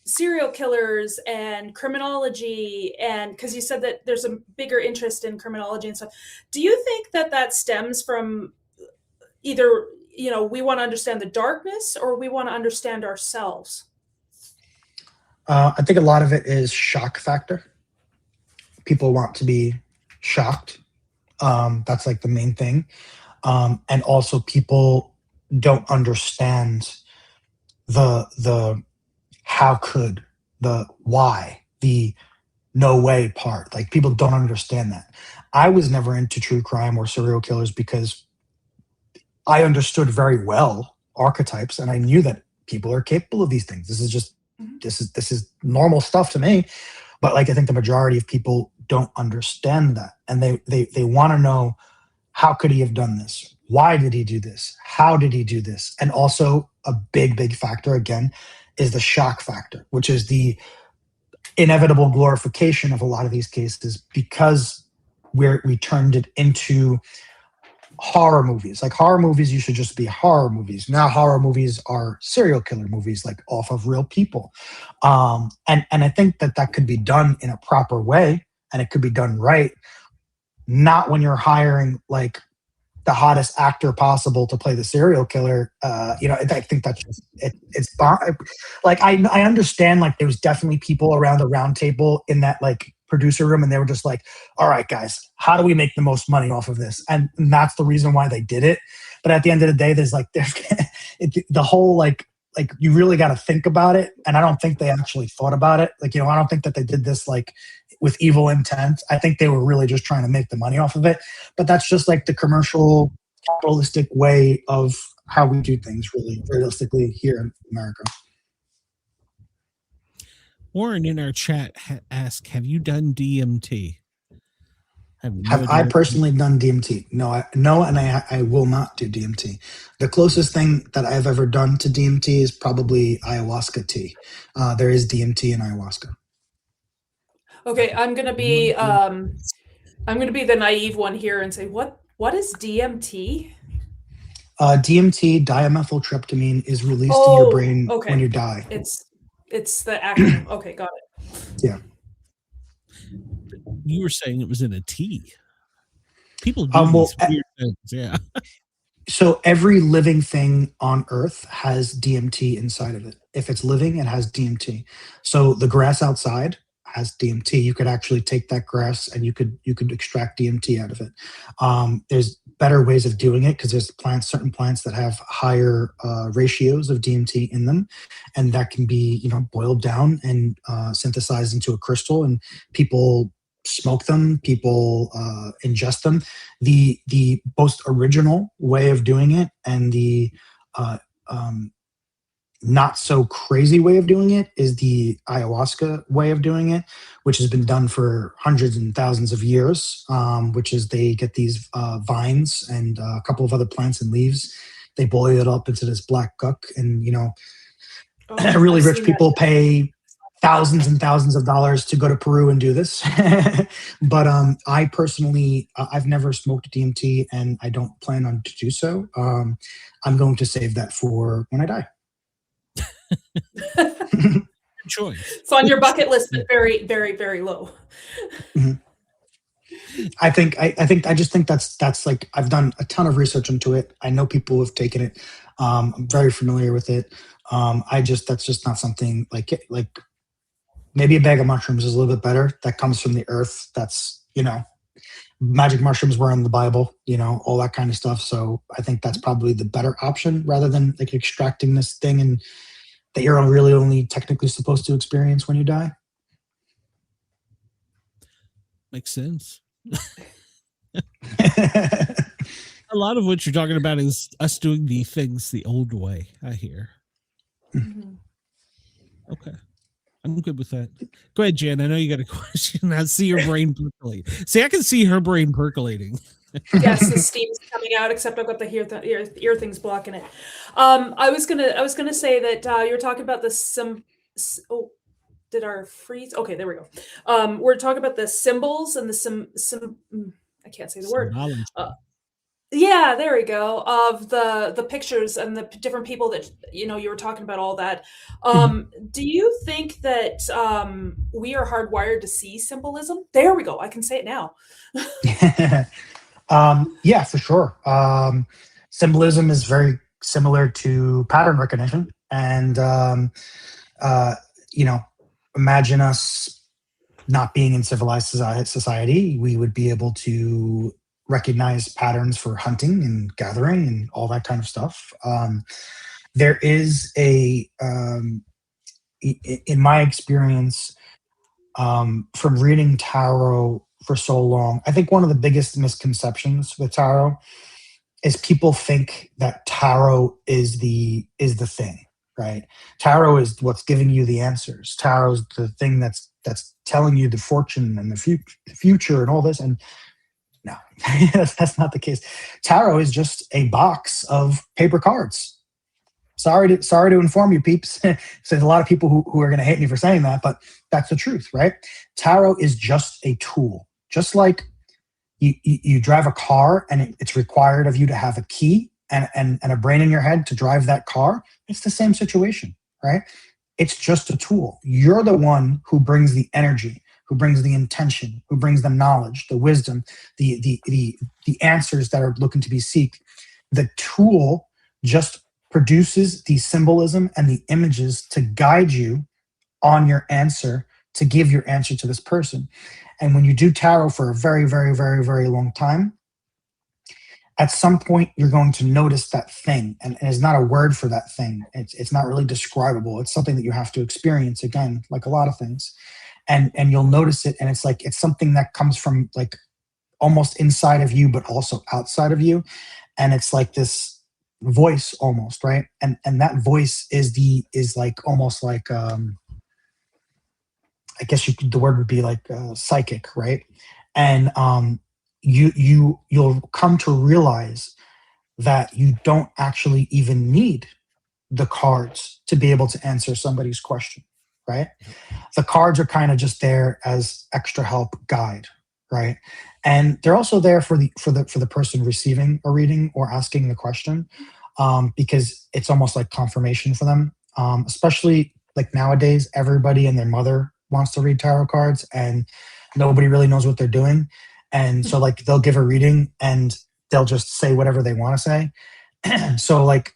serial killers and criminology, and because you said that there's a bigger interest in criminology and stuff, do you think that stems from either, you know, we want to understand the darkness or we want to understand ourselves? I think a lot of it is shock factor. People want to be shocked. That's like the main thing. And also people don't understand the how could, the why, the no way part. Like people don't understand that. I was never into true crime or serial killers because I understood very well archetypes and I knew that people are capable of these things. This is normal stuff to me. But like I think the majority of people don't understand that, and they want to know, how could he have done this? Why did he do this? How did he do this? And also a big factor again is the shock factor, which is the inevitable glorification of a lot of these cases, because we turned it into horror movies. Like horror movies used to just be horror movies. Now horror movies are serial killer movies, like off of real people. And I think that could be done in a proper way, and it could be done right. Not when you're hiring like the hottest actor possible to play the serial killer. You know, I think that's just it's like I understand like there's definitely people around the round table in that like producer room, and they were just like, all right, guys, how do we make the most money off of this? And that's the reason why they did it. But at the end of the day, there's the whole like you really got to think about it. And I don't think they actually thought about it. Like, I don't think that they did this like with evil intent. I think they were really just trying to make the money off of it. But that's just like the commercial capitalistic way of how we do things, really realistically here in America. Warren in our chat asked, have you done DMT? Have I personally done DMT? No, and I will not do DMT. The closest thing that I've ever done to DMT is probably ayahuasca tea. There is DMT in ayahuasca. Okay, I'm gonna be the naive one here and say, what is DMT? DMT, dimethyltryptamine, is released in your brain when you die. It's the acronym. Okay, got it. Yeah. You were saying it was in a tea. People do these weird things, yeah. So every living thing on Earth has DMT inside of it. If it's living, it has DMT. So the grass outside has DMT. You could actually take that grass and you could extract DMT out of it. There's better ways of doing it because there's certain plants that have higher ratios of DMT in them, and that can be boiled down and synthesized into a crystal. And people smoke them, people ingest them. The most original way of doing it and the not so crazy way of doing it is the ayahuasca way of doing it, which has been done for hundreds and thousands of years, which is they get these vines and a couple of other plants and leaves. They boil it up into this black guck, and really rich people pay thousands and thousands of dollars to go to Peru and do this. But I personally, I've never smoked DMT, and I don't plan on to do so. I'm going to save that for when I die. Good choice. It's on your bucket list, but very, very, very low. Mm-hmm. I just think that's like, I've done a ton of research into it. I know people who have taken it. I'm very familiar with it. That's just not something like maybe a bag of mushrooms is a little bit better. That comes from the earth. That's, magic mushrooms were in the Bible, all that kind of stuff. So I think that's probably the better option rather than like extracting this thing and that you're really only technically supposed to experience when you die. Makes sense. A lot of what you're talking about is us doing the things the old way, I hear. Mm-hmm. Okay. I'm good with that. Go ahead, Jen. I know you got a question. I see your brain percolate. See, I can see her brain percolating. Yes, the steam's coming out, except I've got the ear things blocking it. I was gonna say that you were talking about the did our freeze? Okay, there we go. We're talking about the symbols and the I can't say the word. Yeah, there we go. Of the pictures and the different people that you were talking about all that. Do you think that we are hardwired to see symbolism? There we go. I can say it now. Yeah, for sure. Symbolism is very similar to pattern recognition, and imagine us not being in civilized society. We would be able to recognize patterns for hunting and gathering and all that kind of stuff. There is in my experience, from reading tarot for so long, I think one of the biggest misconceptions with tarot is people think that tarot is the thing, right? Tarot is what's giving you the answers. Tarot is the thing that's telling you the fortune and the future and all this. And no, that's not the case. Tarot is just a box of paper cards. Sorry to inform you, peeps. So there's a lot of people who are going to hate me for saying that, but that's the truth, right? Tarot is just a tool. Just like you drive a car and it's required of you to have a key and a brain in your head to drive that car. It's the same situation, right? It's just a tool. You're the one who brings the energy, who brings the intention, who brings the knowledge, the wisdom, the answers that are looking to be sought. The tool just produces the symbolism and the images to guide you on your answer to give your answer to this person. And when you do tarot for a very, very, very, very long time, at some point you're going to notice that thing, and it's not a word for that thing. It's not really describable. It's something that you have to experience, again, like a lot of things. And you'll notice it, and it's like it's something that comes from like almost inside of you, but also outside of you. And it's like this voice almost, right? And that voice is like almost like I guess the word would be like psychic, right? And you'll come to realize that you don't actually even need the cards to be able to answer somebody's question, right? The cards are kind of just there as extra help guide, right? And they're also there for the person receiving a reading or asking the question, because it's almost like confirmation for them. Especially like nowadays, everybody and their mother wants to read tarot cards, and nobody really knows what they're doing. And so like they'll give a reading and they'll just say whatever they want to say. So like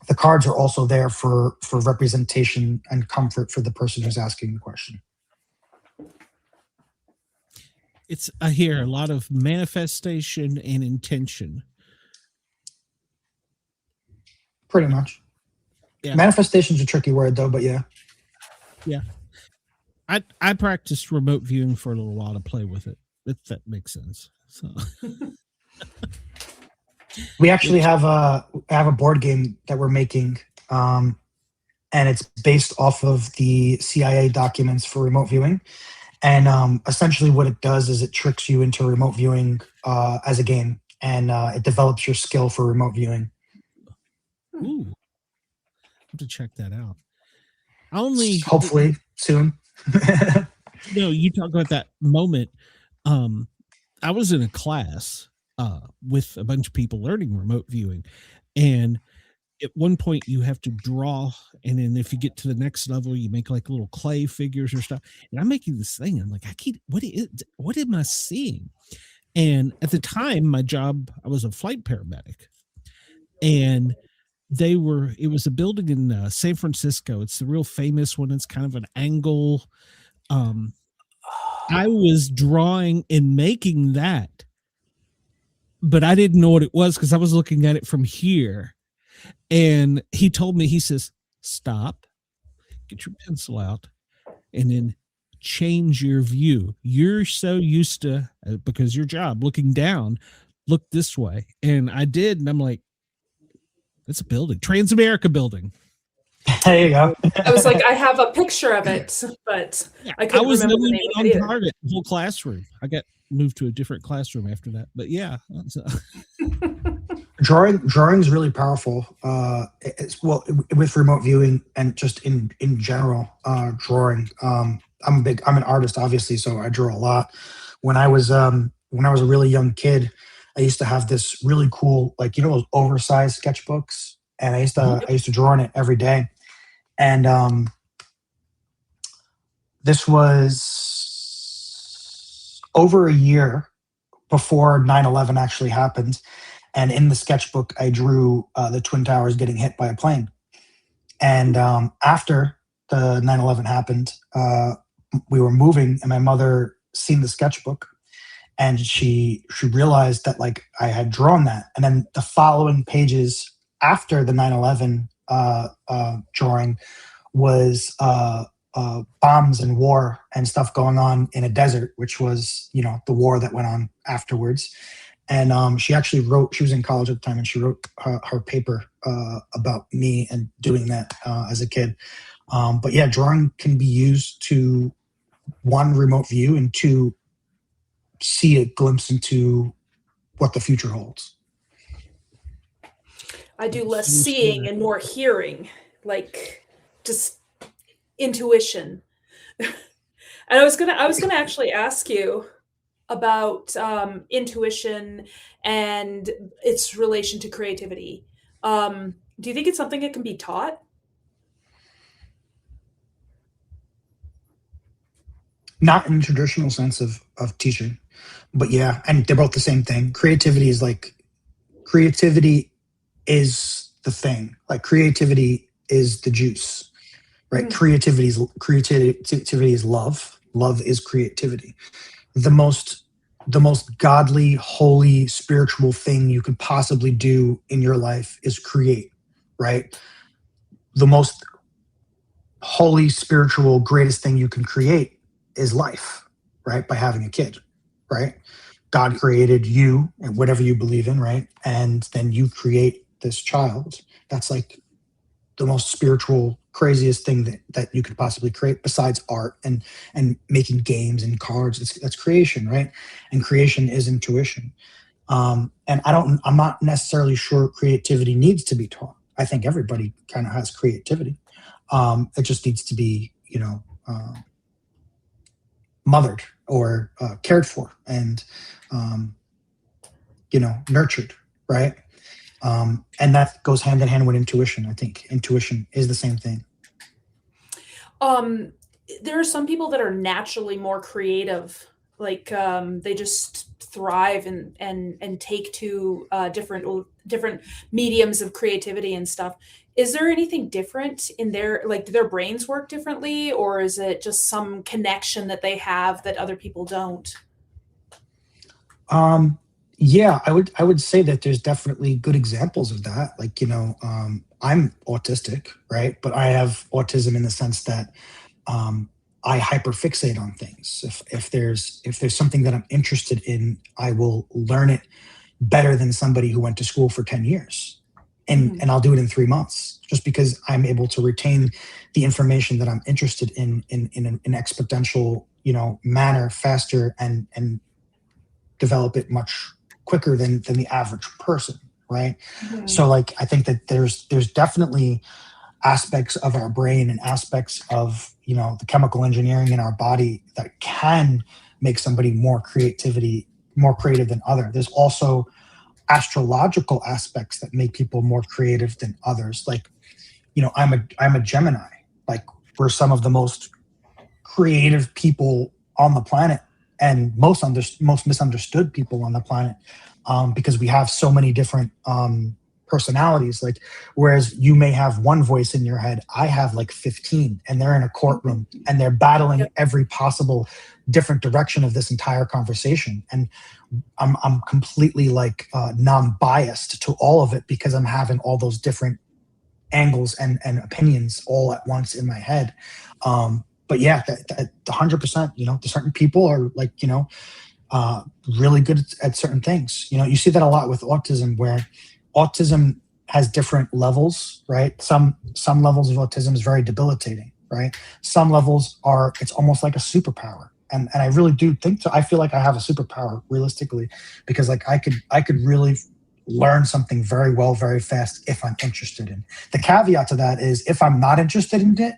the cards are also there for representation and comfort for the person who's asking the question. I hear a lot of manifestation and intention. Pretty much. Yeah. Manifestation's a tricky word though, but yeah. Yeah. I practiced remote viewing for a little while to play with it, if that makes sense. So we actually have a board game that we're making, and it's based off of the CIA documents for remote viewing. And essentially what it does is it tricks you into remote viewing as a game, and it develops your skill for remote viewing. Ooh. I have to check that out. Hopefully soon. You talk about that moment. I was in a class with a bunch of people learning remote viewing, and at one point you have to draw, and then if you get to the next level you make like little clay figures or stuff. And I'm making this thing, I'm like, what am I seeing? And at the time, my job, I was a flight paramedic, and it was a building in San Francisco. It's the real famous one. It's kind of an angle. I was drawing and making that, but I didn't know what it was because I was looking at it from here. And he told me, he says, stop, get your pencil out, and then change your view. You're so used to, because your job, looking down, look this way. And I did, and I'm like, it's a building, Transamerica building. There you go. I was like, I have a picture of it, but I couldn't remember the name of it. Target, the whole classroom. I got moved to a different classroom after that, but yeah. Drawing's really powerful. With remote viewing and just in general, drawing. I'm an artist, obviously, so I draw a lot. When I was a really young kid, I used to have this really cool, like, those oversized sketchbooks, and I used to draw on it every day. And this was over a year before 9/11 actually happened. And in the sketchbook, I drew the Twin Towers getting hit by a plane. And after the 9/11 happened, we were moving, and my mother seen the sketchbook, and she realized that like I had drawn that. And then the following pages after the 9/11 drawing was bombs and war and stuff going on in a desert, which was, the war that went on afterwards. And she actually wrote, she was in college at the time, and she wrote her paper about me and doing that as a kid. But yeah, drawing can be used to, one, remote view, and two, see a glimpse into what the future holds. I do less seeing and more hearing, like just intuition. And I was gonna actually ask you about intuition and its relation to creativity. Do you think it's something that can be taught? Not in the traditional sense of teaching, but yeah, and they're both the same thing. Creativity is the thing. Like, creativity is the juice. right? Mhm. Creativity is love. Love is creativity. The most godly, holy, spiritual thing you could possibly do in your life is create, right? The most holy, spiritual, greatest thing you can create is life, right? By having a kid, right? God created you and whatever you believe in, right? And then you create this child. That's like the most spiritual, craziest thing that you could possibly create, besides art and making games and cards. That's creation, right? And creation is intuition. And I'm not necessarily sure creativity needs to be taught. I think everybody kind of has creativity. It just needs to be, mothered or cared for and, nurtured, right? And that goes hand in hand with intuition. I think intuition is the same thing. There are some people that are naturally more creative, like they just thrive and take to different mediums of creativity and stuff. Is there anything different in their, like, do their brains work differently, or is it just some connection that they have that other people don't? Yeah, I would say that there's definitely good examples of that. Like, I'm autistic, right? But I have autism in the sense that I hyperfixate on things. If there's something that I'm interested in, I will learn it better than somebody who went to school for 10 years. And I'll do it in 3 months, just because I'm able to retain the information that I'm interested in an exponential, manner, faster, and develop it much quicker than the average person, right? So, like, I think that there's definitely aspects of our brain and aspects of the chemical engineering in our body that can make somebody more creative than other. There's also astrological aspects that make people more creative than others. Like, I'm a Gemini. Like, we're some of the most creative people on the planet, and most misunderstood people on the planet, because we have so many different personalities. Like, whereas you may have one voice in your head, I have like 15, and they're in a courtroom and they're battling every possible different direction of this entire conversation. And I'm completely like non-biased to all of it, because I'm having all those different angles and opinions all at once in my head. But yeah, 100%, certain people are like, really good at certain things. You see that a lot with autism, where autism has different levels, right? Some levels of autism is very debilitating, right? Some levels it's almost like a superpower. And I really do think so. I feel like I have a superpower, realistically, because like I could really learn something very well, very fast, if I'm interested in. The caveat to that is, if I'm not interested in it,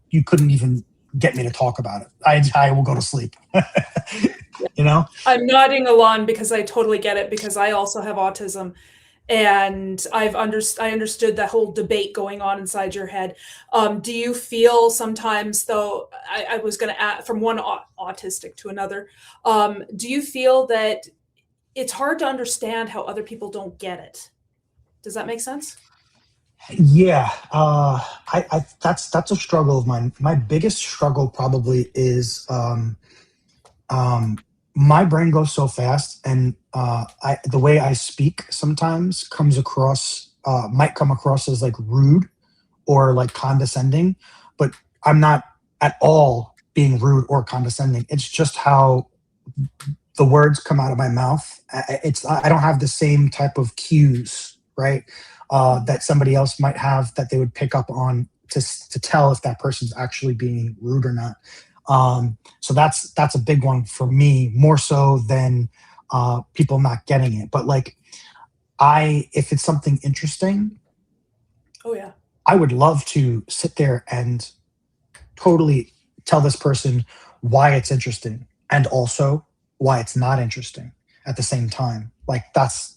you couldn't even get me to talk about it. I will go to sleep. I'm nodding along because I totally get it, because I also have autism, and I understood that whole debate going on inside your head. Do you feel sometimes, though, I was going to add from one autistic to another, do you feel that it's hard to understand how other people don't get it? Does that make sense? Yeah, that's a struggle of mine. My biggest struggle probably is my brain goes so fast, and the way I speak sometimes might come across as like rude or like condescending, but I'm not at all being rude or condescending. It's just how the words come out of my mouth. I don't have the same type of cues, right? That somebody else might have, that they would pick up on to tell if that person's actually being rude or not. So that's a big one for me, more so than people not getting it. But like, if it's something interesting, I would love to sit there and totally tell this person why it's interesting, and also why it's not interesting at the same time. Like, that's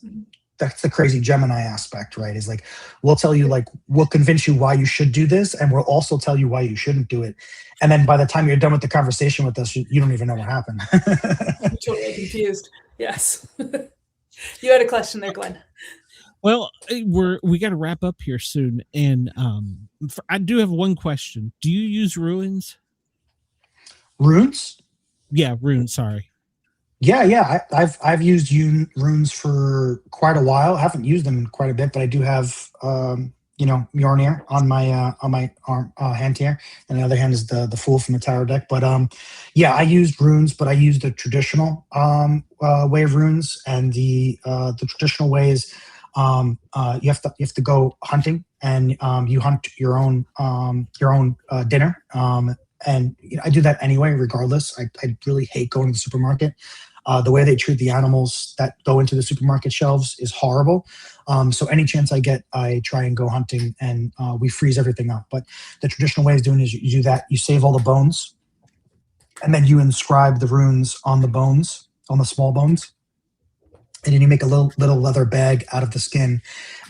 the crazy Gemini aspect, right? Is like, we'll tell you, like, we'll convince you why you should do this, and we'll also tell you why you shouldn't do it. And then by the time you're done with the conversation with us, you don't even know what happened. I'm totally confused. Yes. You had a question there, Glenn. Well, we got to wrap up here soon, and I do have one question. Do you use ruins? Runes? Yeah, runes. Sorry. Yeah. I've used runes for quite a while. I haven't used them in quite a bit, but I do have Mjolnir on my arm hand here, and the other hand is the Fool from the Tower deck. But I used runes, but I used the traditional way of runes, and the traditional way is you have to go hunting, and you hunt your own dinner. And I do that anyway, regardless. I really hate going to the supermarket. The way they treat the animals that go into the supermarket shelves is horrible. So any chance I get, I try and go hunting, and we freeze everything up. But the traditional way of doing it is you do that. You save all the bones, and then you inscribe the runes on the bones, on the small bones. And then you make a little leather bag out of the skin.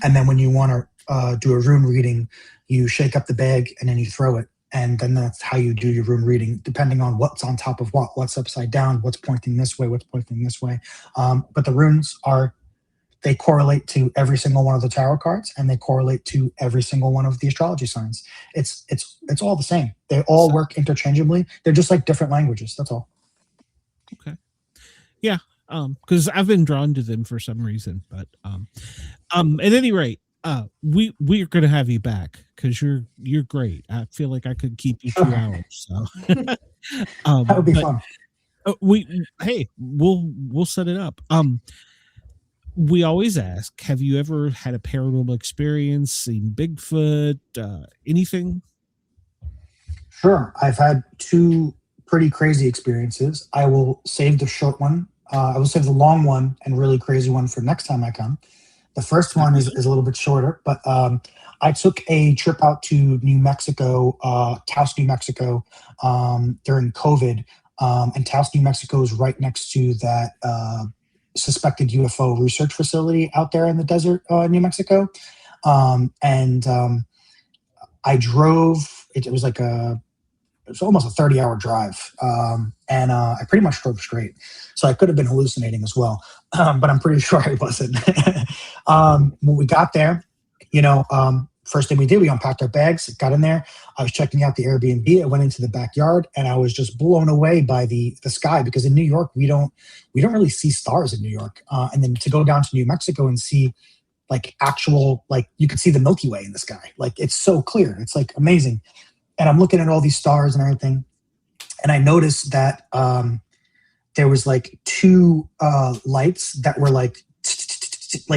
And then when you want to do a rune reading, you shake up the bag and then you throw it. And then that's how you do your rune reading, depending on what's on top of what's upside down, what's pointing this way, what's pointing this way. But the runes they correlate to every single one of the tarot cards, and they correlate to every single one of the astrology signs. It's all the same. They all work interchangeably. They're just like different languages. That's all. Okay. Yeah. Because I've been drawn to them for some reason, but at any rate, we're gonna have you back because you're great. I feel like I could keep you 2 hours. So that would be fun. We'll set it up. We always ask, have you ever had a paranormal experience, seen Bigfoot, anything? Sure. I've had 2 pretty crazy experiences. I will save the short one. I will save the long one and really crazy one for next time I come. The first one is a little bit shorter, but I took a trip out to New Mexico, Taos, New Mexico, during COVID. And Taos, New Mexico is right next to that suspected UFO research facility out there in the desert, New Mexico. And I drove, it was like it was almost a 30-hour drive. And I pretty much drove straight. So I could have been hallucinating as well. But I'm pretty sure I wasn't. When we got there, first thing we did, we unpacked our bags, got in there. I was checking out the Airbnb. I went into the backyard, and I was just blown away by the sky, because in New York, we don't really see stars in New York. And then to go down to New Mexico and see like actual, like you could see the Milky Way in the sky. Like it's so clear. It's like amazing. And I'm looking at all these stars and everything. And I noticed that there was like 2 lights that were like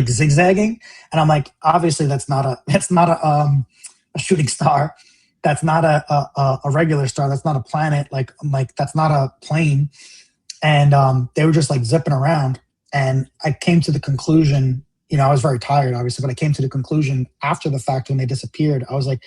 zigzagging. And I'm like, obviously that's not a shooting star. That's not a regular star. That's not a planet. Like that's not a plane. And they were just like zipping around. And I came to the conclusion, I was very tired, obviously, but I came to the conclusion after the fact when they disappeared. I was like,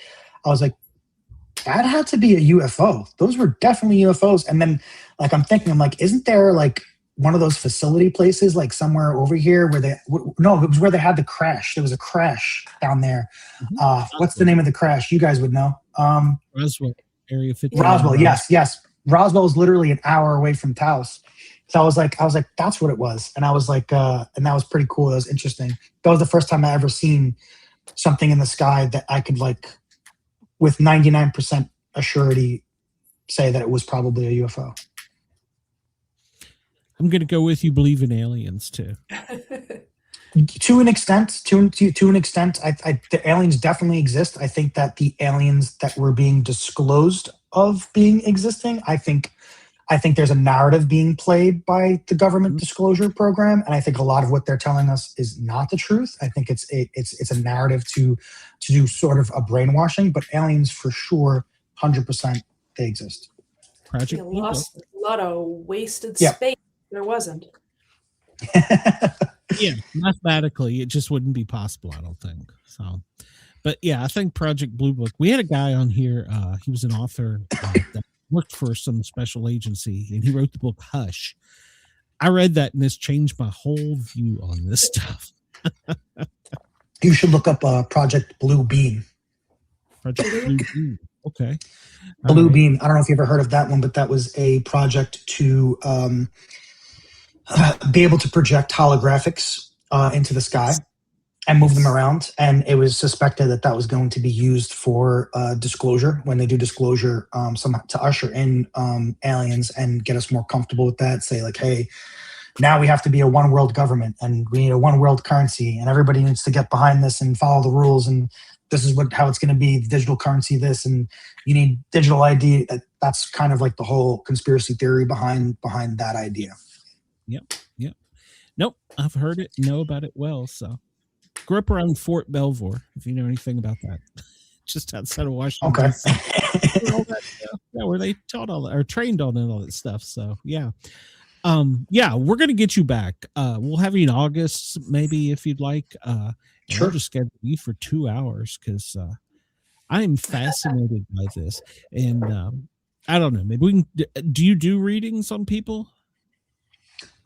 that had to be a UFO. Those were definitely UFOs. And then like I'm like, isn't there like one of those facility places like somewhere over here where no, it was where they had the crash. There was a crash down there. What's the name of the crash? You guys would know. Roswell, Area 50. Roswell, yes. Roswell is literally an hour away from Taos. So I was like, that's what it was. And I was like, and that was pretty cool. That was interesting. That was the first time I ever seen something in the sky that I could like, with 99% assurity, say that it was probably a UFO. I'm going to go with you believe in aliens too. To an extent, the aliens definitely exist. I think that the aliens that were being disclosed of being existing, I think there's a narrative being played by the government disclosure program, and I think a lot of what they're telling us is not the truth. I think it's a narrative to do sort of a brainwashing, but aliens for sure, 100%, they exist. Project We lost a lot of wasted Yeah. space. There wasn't. Yeah, mathematically, it just wouldn't be possible, I don't think. So, but yeah, I think Project Blue Book. We had a guy on here. He was an author that worked for some special agency, and he wrote the book Hush. I read that, and this changed my whole view on this stuff. You should look up Project Blue Beam. Project Blue Beam. Okay. Blue Beam. I don't know if you ever heard of that one, but that was a project to be able to project holographics into the sky. and move them around. And it was suspected that that was going to be used for disclosure when they do disclosure, to usher in aliens and get us more comfortable with that. Say like, hey, now we have to be a one world government and we need a one world currency and everybody needs to get behind this and follow the rules. And this is how it's going to be, digital currency, this, and you need digital ID. That's kind of like the whole conspiracy theory behind that idea. Yep. Nope. I've heard it, know about it well. So grew up around Fort Belvoir, if you know anything about that. Just outside of Washington. Okay. All that stuff. Yeah, where they taught all that or trained on all that stuff. So yeah. We're gonna get you back. We'll have you in August, maybe, if you'd like. Sure. I'll just schedule you for 2 hours because I am fascinated by this. And I don't know, maybe we can do you do readings on people?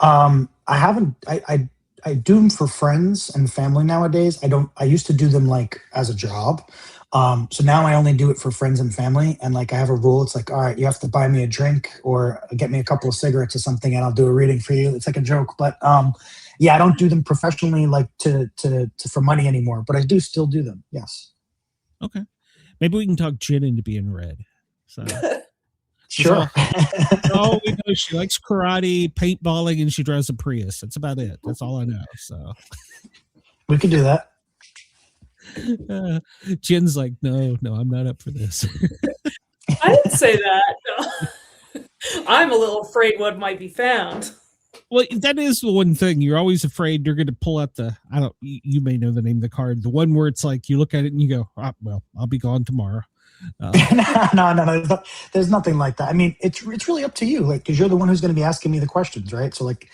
I haven't. I do them for friends and family nowadays. I used to do them like as a job. So now I only do it for friends and family. And like I have a rule. It's like, all right, you have to buy me a drink or get me a couple of cigarettes or something, and I'll do a reading for you. It's like a joke, but yeah, I don't do them professionally like to for money anymore. But I do still do them. Yes. Okay, maybe we can talk Jen into being read. So. Sure. Oh, we know she likes karate, paintballing, and she drives a Prius. That's about it. That's all I know. So we could do that. Jen's like, no, I'm not up for this. I didn't say that. No. I'm a little afraid what might be found. Well, that is the one thing. You're always afraid you're going to pull out you may know the name of the card. The one where it's like you look at it and you go, well, I'll be gone tomorrow. No. There's nothing like that. I mean, it's really up to you, like, because you're the one who's going to be asking me the questions, right? So, like,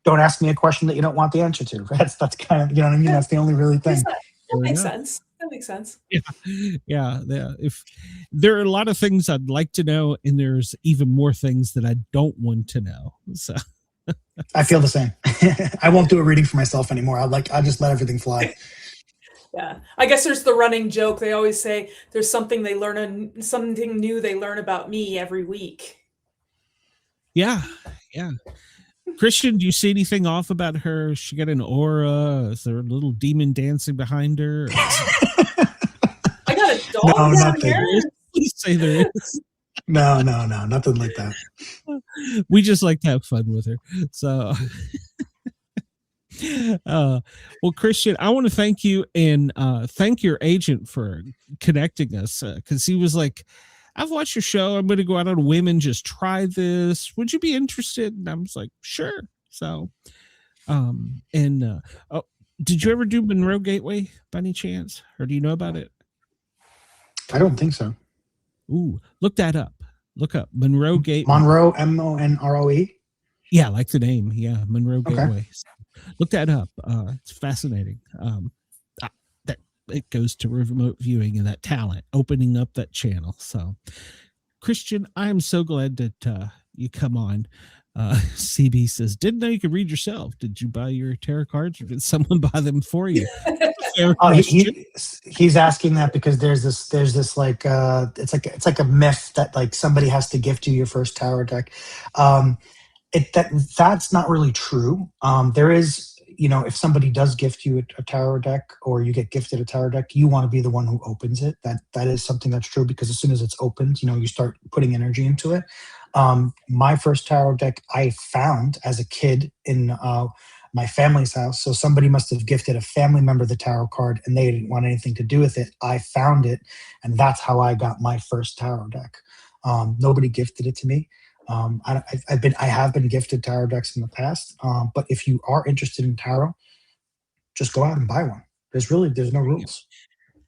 don't ask me a question that you don't want the answer to. Right? That's kind of, you know what I mean? That's the only really thing. That makes sense. That makes sense. Yeah. If there are a lot of things I'd like to know, and there's even more things that I don't want to know. So I feel the same. I won't do a reading for myself anymore. I'll just let everything fly. Yeah, I guess there's the running joke. They always say there's something something new they learn about me every week. Yeah. Christian, do you see anything off about her? She got an aura? Is there a little demon dancing behind her? I got a dog down here. Please say there is. No, nothing like that. We just like to have fun with her. So well, Christian, I want to thank you and thank your agent for connecting us, because he was like, I've watched your show, I'm going to go out on a whim and just try this, would you be interested? And I was like, sure. So did you ever do Monroe Gateway by any chance, or do you know about it? I don't think so. Ooh, look that up. Look up Monroe Gateway. Monroe, MONROE. Yeah, like the name. Yeah, Monroe Gateway. Okay. Look that up. It's fascinating. That it goes to remote viewing and that talent, opening up that channel. So, Christian, I am so glad that you come on. CB says, didn't know you could read yourself. Did you buy your tarot cards, or did someone buy them for you? He's asking that because there's this like it's like a myth that like somebody has to gift you your first tarot deck. That's not really true. There is, if somebody does gift you a tarot deck, or you get gifted a tarot deck, you want to be the one who opens it. That is something that's true, because as soon as it's opened, you start putting energy into it. My first tarot deck I found as a kid in my family's house. So somebody must have gifted a family member the tarot card and they didn't want anything to do with it. I found it, and that's how I got my first tarot deck. Nobody gifted it to me. I have been gifted tarot decks in the past, but if you are interested in tarot, just go out and buy one. There's no rules.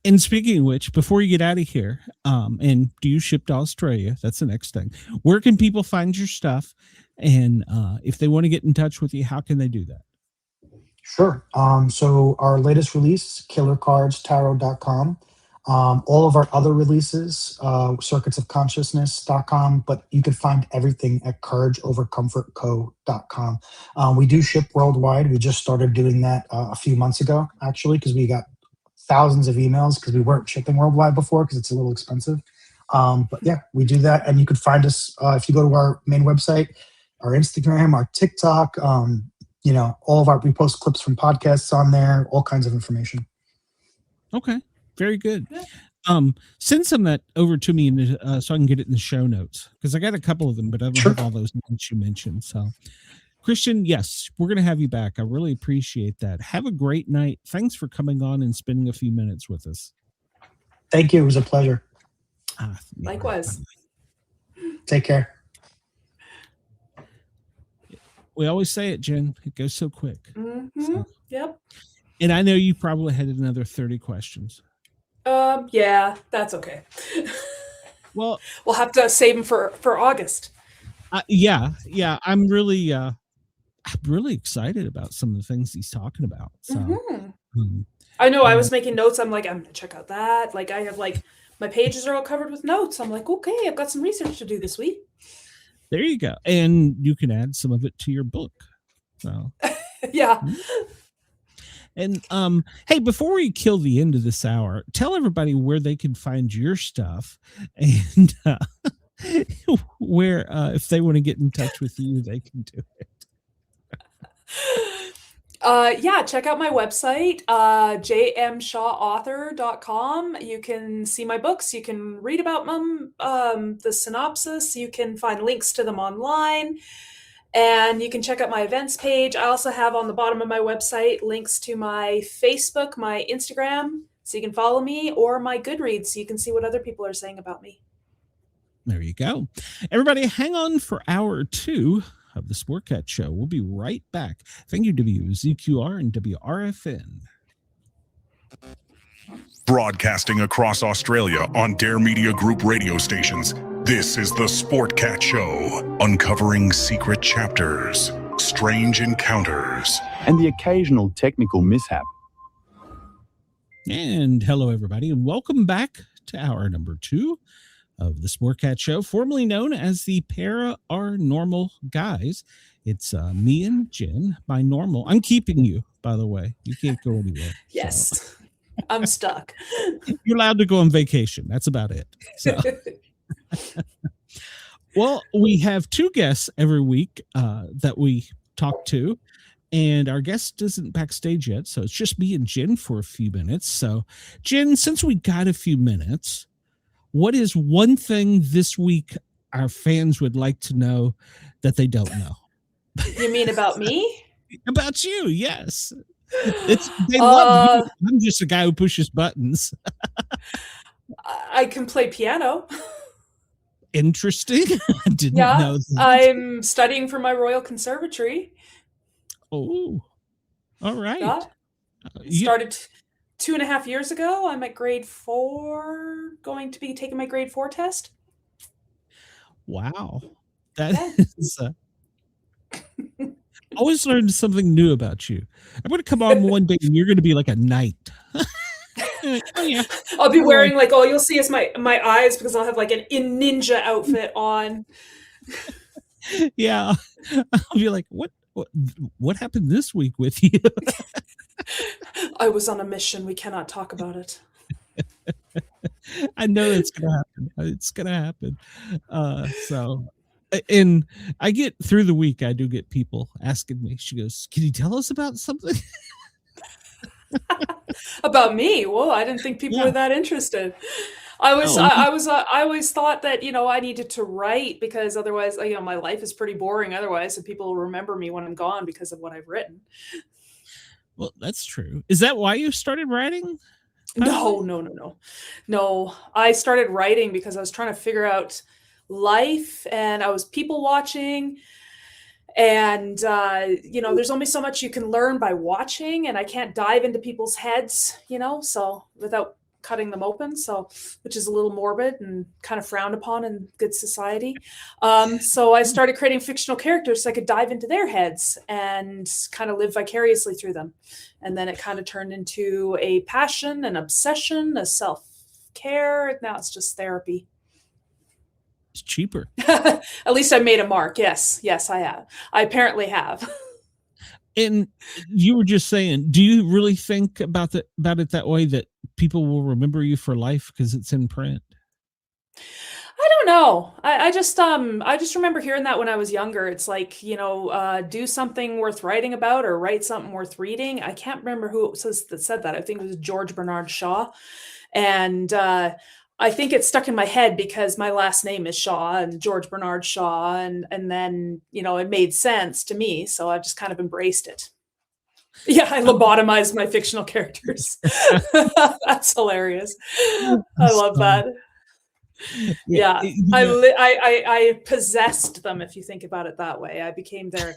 And speaking of which, before you get out of here, and do you ship to Australia? That's the next thing. Where can people find your stuff? And if they want to get in touch with you, how can they do that? Sure. So our latest release, killercardstarot.com. All of our other releases, circuitsofconsciousness.com, but you can find everything at courageovercomfortco.com. We do ship worldwide. We just started doing that a few months ago, actually, because we got thousands of emails because we weren't shipping worldwide before because it's a little expensive. But yeah, we do that. And you can find us if you go to our main website, our Instagram, our TikTok, we post clips from podcasts on there, all kinds of information. Okay. Very good. Yeah. Send some of that over to me so I can get it in the show notes, because I got a couple of them, but I don't Sure. have all those names you mentioned. So, Christian, yes, we're going to have you back. I really appreciate that. Have a great night. Thanks for coming on and spending a few minutes with us. Thank you. It was a pleasure. Likewise. Take care. We always say it, Jen. It goes so quick. Mm-hmm. So, Yep. and I know you probably had another 30 questions. Yeah, that's okay. Well, We'll have to save them for August. yeah. I'm really excited about some of the things he's talking about. So, Mhm. I know. I was making notes. I'm like, I'm gonna check out that. Like, I have like my pages are all covered with notes. I'm like, okay, I've got some research to do this week. there you go, and you can add some of it to your book. So, Yeah. and hey, before we kill the end of this hour, tell everybody where they can find your stuff, and where if they want to get in touch with you, they can do it. Yeah, check out my website, jmshawauthor.com. You can see my books. You can read about them, the synopsis. You can find links to them online. And you can check out my events page. I also have on the bottom of my website links to my Facebook, my Instagram, so you can follow me, or my Goodreads, so you can see what other people are saying about me. There you go. Everybody, hang on for hour 2 of the Sportcat Show. We'll be right back. Thank you, WZQR and WRFN. Broadcasting across Australia on Dare Media Group radio stations, this is the Sportcat Show, uncovering secret chapters, strange encounters, and the occasional technical mishap. And hello, everybody, and welcome back to hour number 2 of the Sportcat Show, formerly known as the Paranormal Guys. It's me and Jen, my normal. I'm keeping you, by the way. You can't go anywhere. Yes, so. I'm stuck. You're allowed to go on vacation. That's about it. So. Well, we have 2 guests every week that we talk to, and our guest isn't backstage yet, so it's just me and Jen for a few minutes. So, Jen, since we got a few minutes, what is one thing this week our fans would like to know that they don't know? You mean about me? About you, yes. They love you. I'm just a guy who pushes buttons. I can play piano. Interesting. I didn't know that. I'm studying for my Royal Conservatory. Oh, all right. Yeah. Started 2.5 years ago. I'm at grade 4, going to be taking my grade 4 test. Wow. That is always learned something new about you. I'm going to come on one day and you're going to be like a knight. Oh, yeah. I'll be wearing like, all you'll see is my eyes, because I'll have like a ninja outfit on. Yeah. I'll be like, what happened this week with you? I was on a mission. We cannot talk about it. I know it's going to happen. It's going to happen. So, and I get through the week, I do get people asking me, she goes, can you tell us about something? About me? Whoa, I didn't think people were that interested. I always thought that, I needed to write, because otherwise, my life is pretty boring otherwise, and people will remember me when I'm gone because of what I've written. Well, that's true. Is that why you started writing? No. I started writing because I was trying to figure out life, and I was people watching. And, there's only so much you can learn by watching, and I can't dive into people's heads, so without cutting them open. So, which is a little morbid and kind of frowned upon in good society. So I started creating fictional characters so I could dive into their heads and kind of live vicariously through them. And then it kind of turned into a passion, an obsession, a self-care. Now it's just therapy. It's cheaper. At least I made a mark. Yes, I have. I apparently have. And you were just saying, do you really think about it that way, that people will remember you for life because it's in print? I don't know. I just remember hearing that when I was younger. It's like, do something worth writing about or write something worth reading. I can't remember who it says that said that. I think it was George Bernard Shaw. And I think it stuck in my head because my last name is Shaw and George Bernard Shaw. And then, it made sense to me. So I just kind of embraced it. Yeah, I lobotomized my fictional characters. That's hilarious. I love that. Yeah, I possessed them. If you think about it that way, I became their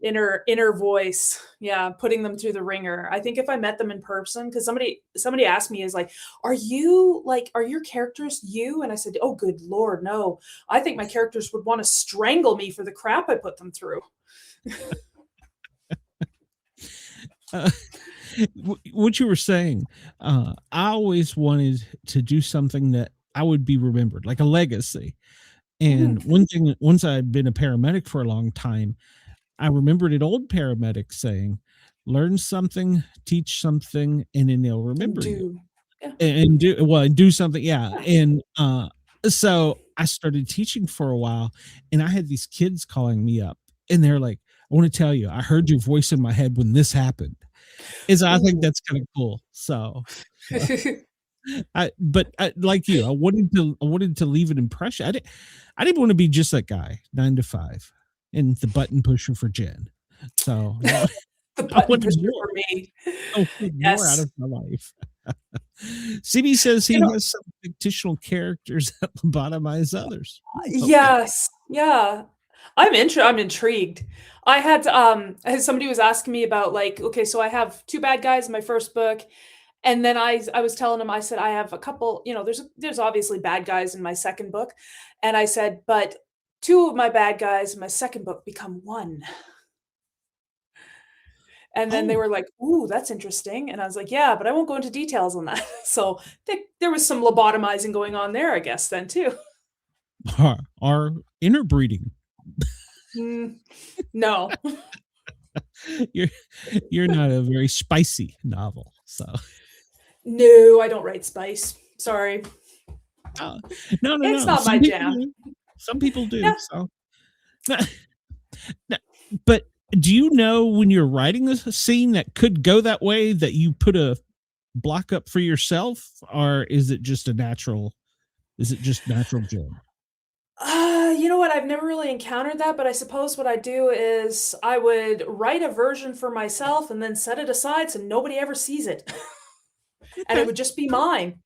inner voice. Yeah, putting them through the ringer. I think if I met them in person, because somebody asked me, is like, are your characters you? And I said, oh, good Lord, no. I think my characters would want to strangle me for the crap I put them through. What you were saying, I always wanted to do something that I would be remembered, like a legacy. And one thing, once I'd been a paramedic for a long time, I remembered an old paramedic saying, learn something, teach something, and then they'll remember you. Yeah. And do something. Yeah. And so I started teaching for a while, and I had these kids calling me up, and they're like, I want to tell you, I heard your voice in my head when this happened. I think that's kind of cool. So like you, I wanted to leave an impression. I didn't want to be just that guy 9 to 5 and the button pusher for Jen. So the button pusher for me. More out of my life. CB says he has some fictional characters that lobotomize others. Okay. Yes. Yeah. I'm intrigued. I had somebody was asking me about, like, okay, so I have 2 bad guys in my first book. And then I was telling him, I said, I have a couple, there's obviously bad guys in my second book. And I said, but 2 of my bad guys in my second book become 1. And then they were like, ooh, that's interesting. And I was like, yeah, but I won't go into details on that. So there was some lobotomizing going on there, I guess, then too. Our interbreeding. No. You're not a very spicy novel, so. No, I don't write spice. Sorry. No. It's not my jam. Some people do. Yeah. So, but do you know when you're writing a scene that could go that way that you put a block up for yourself, or is it just natural Jen? You know what? I've never really encountered that, but I suppose what I do is I would write a version for myself and then set it aside so nobody ever sees it. And it would just be mine.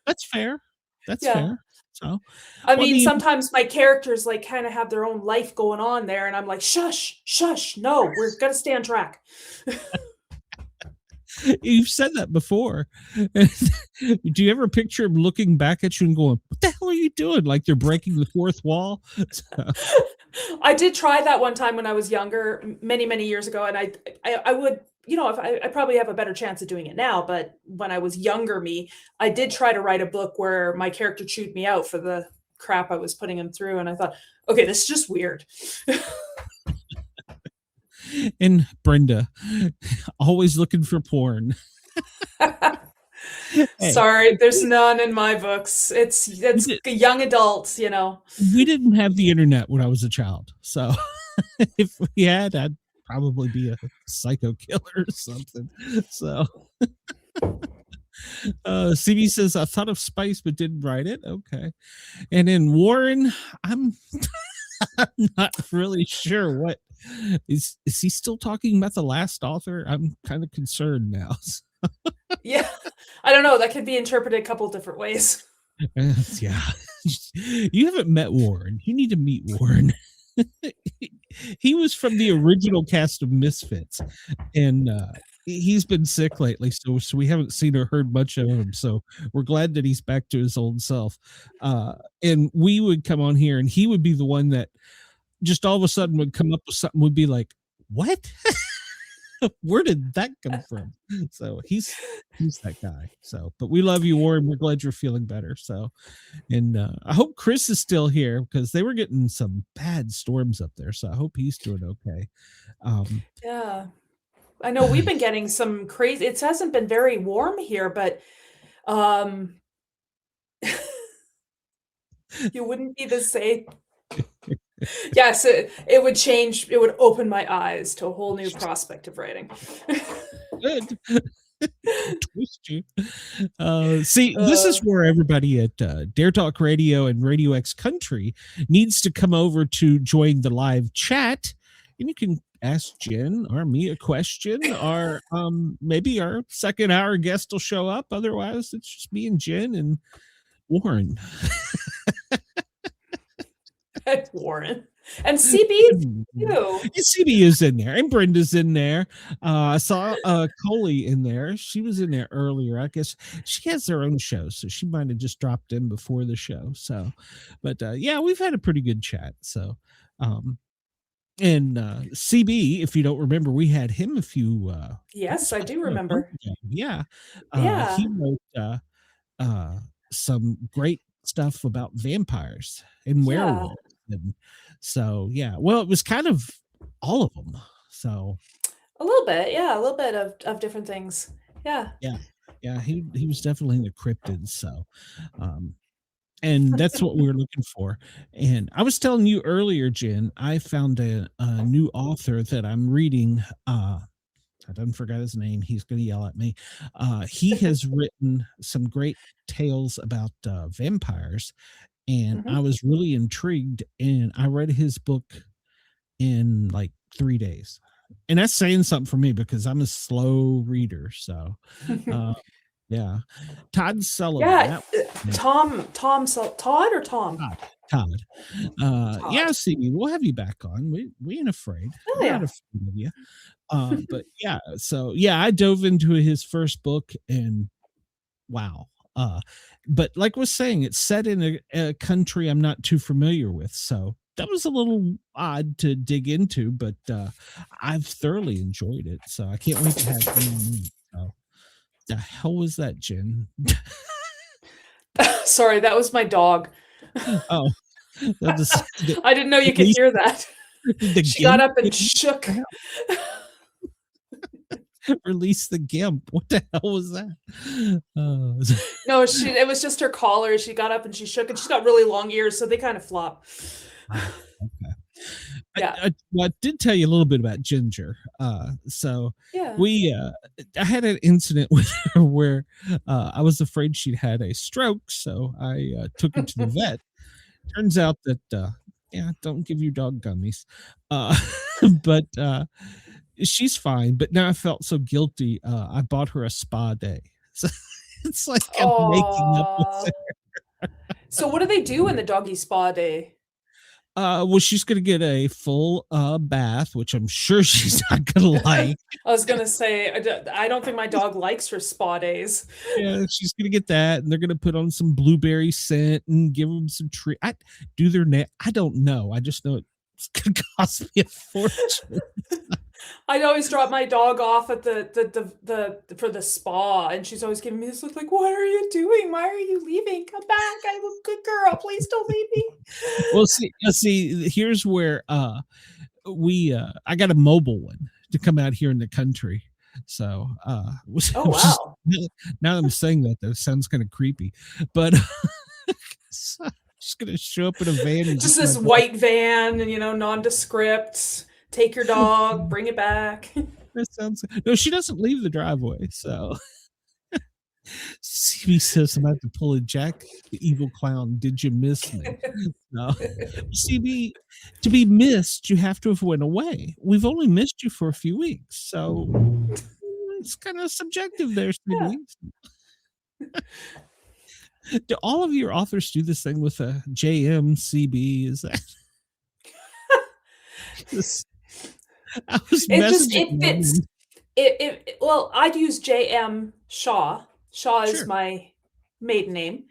That's fair. That's fair. So, I mean, sometimes my characters like kind of have their own life going on there, and I'm like, shush, no, we're gonna stay on track. You've said that before. Do you ever picture him looking back at you and going, what the hell are you doing? Like they're breaking the fourth wall? I did try that one time when I was younger, many, many years ago. And I would, if I probably have a better chance of doing it now, but when I was younger me, I did try to write a book where my character chewed me out for the crap I was putting him through. And I thought, okay, this is just weird. And Brenda, always looking for porn. Hey. Sorry, there's none in my books. It's young adults, We didn't have the internet when I was a child, so if we had, I'd probably be a psycho killer or something. So CB says, I thought of spice but didn't write it. Okay. And then Warren, I'm not really sure what is he still talking about the last author? I'm kind of concerned now. Yeah, I don't know. That could be interpreted a couple different ways. Yeah. You haven't met Warren. You need to meet Warren. He was from the original cast of Misfits, and he's been sick lately, so we haven't seen or heard much of him. So we're glad that he's back to his old self. And we would come on here, and he would be the one that just all of a sudden would come up with something, would be like, what? Where did that come from? So he's that guy. So, but we love you, Warren. We're glad you're feeling better. So, and I hope Chris is still here because they were getting some bad storms up there. So I hope he's doing okay. Yeah, I know we've been getting some crazy. It hasn't been very warm here, but You wouldn't be the same. Yes, it would change. It would open my eyes to a whole new prospect of writing. Good. Twist you. See, this is where everybody at Dare Talk Radio and Radio X Country needs to come over to join the live chat, and you can ask Jen or me a question, or maybe our second hour guest will show up. Otherwise, it's just me and Jen and Warren. And Warren. And CB too. CB is in there, and Brenda's in there. I saw Coley in there. She was in there earlier. I guess she has her own show, so she might have just dropped in before the show. So, but yeah, we've had a pretty good chat. So, and CB, if you don't remember, we had him a few. Yes, I do remember. Yeah, Yeah. he wrote some great stuff about vampires and werewolves. And so, yeah, well, it was kind of all of them. So a little bit, yeah, a little bit of different things. Yeah. He was definitely in the cryptids. So, and that's what we were looking for. And I was telling you earlier, Jen, I found a new author that I'm reading. I done forgot his name. He's going to yell at me. He has written some great tales about vampires, and I was really intrigued, and I read his book in like 3 days. And that's saying something for me because I'm a slow reader. So, yeah. Todd Sullivan. Yeah. Todd or Tom? Todd. Yeah, see, we'll have you back on. We ain't afraid. We're not afraid of you. But yeah, so yeah, I dove into his first book, and wow. But like I was saying, it's set in a country I'm not too familiar with, so that was a little odd to dig into, but I've thoroughly enjoyed it. So I can't wait to have him on. So the hell was that, Jen? Sorry, that was my dog. Oh, I didn't know you could hear that. She got up and shook. Release the gimp. What the hell was that? No, it was just her collar. She got up and she shook, and she's got really long ears, so they kind of flop. Okay. Yeah. I did tell you a little bit about Ginger. So Yeah. I had an incident with her where I was afraid she'd had a stroke, so I took her to the vet. Turns out that don't give your dog gummies. But she's fine. But now I felt so guilty. I bought her a spa day. So it's like I'm making up with her. So what do they do in the doggy spa day? Well, she's gonna get a full bath, which I'm sure she's not gonna like. I was gonna say, I don't think my dog likes her spa days. Yeah, she's gonna get that, and they're gonna put on some blueberry scent and give them some tree. I do their neck. I don't know. I just know it's gonna cost me a fortune. I'd always drop my dog off at for the spa, and she's always giving me this look like, "What are you doing? Why are you leaving? Come back! I'm a good girl. Please don't leave me." Well, see, here's where I got a mobile one to come out here in the country. So oh wow! Now I'm saying that sounds kind of creepy, but so just gonna show up in a van and just this white van, and nondescript. Take your dog, bring it back. That sounds no. She doesn't leave the driveway, so. CB says I'm about to pull a Jack the Evil Clown. Did you miss me? No. CB, to be missed, you have to have went away. We've only missed you for a few weeks, so it's kind of subjective there, CB. Yeah. Do all of your authors do this thing with a JM CB? Is that? It fits. Well, I'd use JM Shaw. Shaw is my maiden name,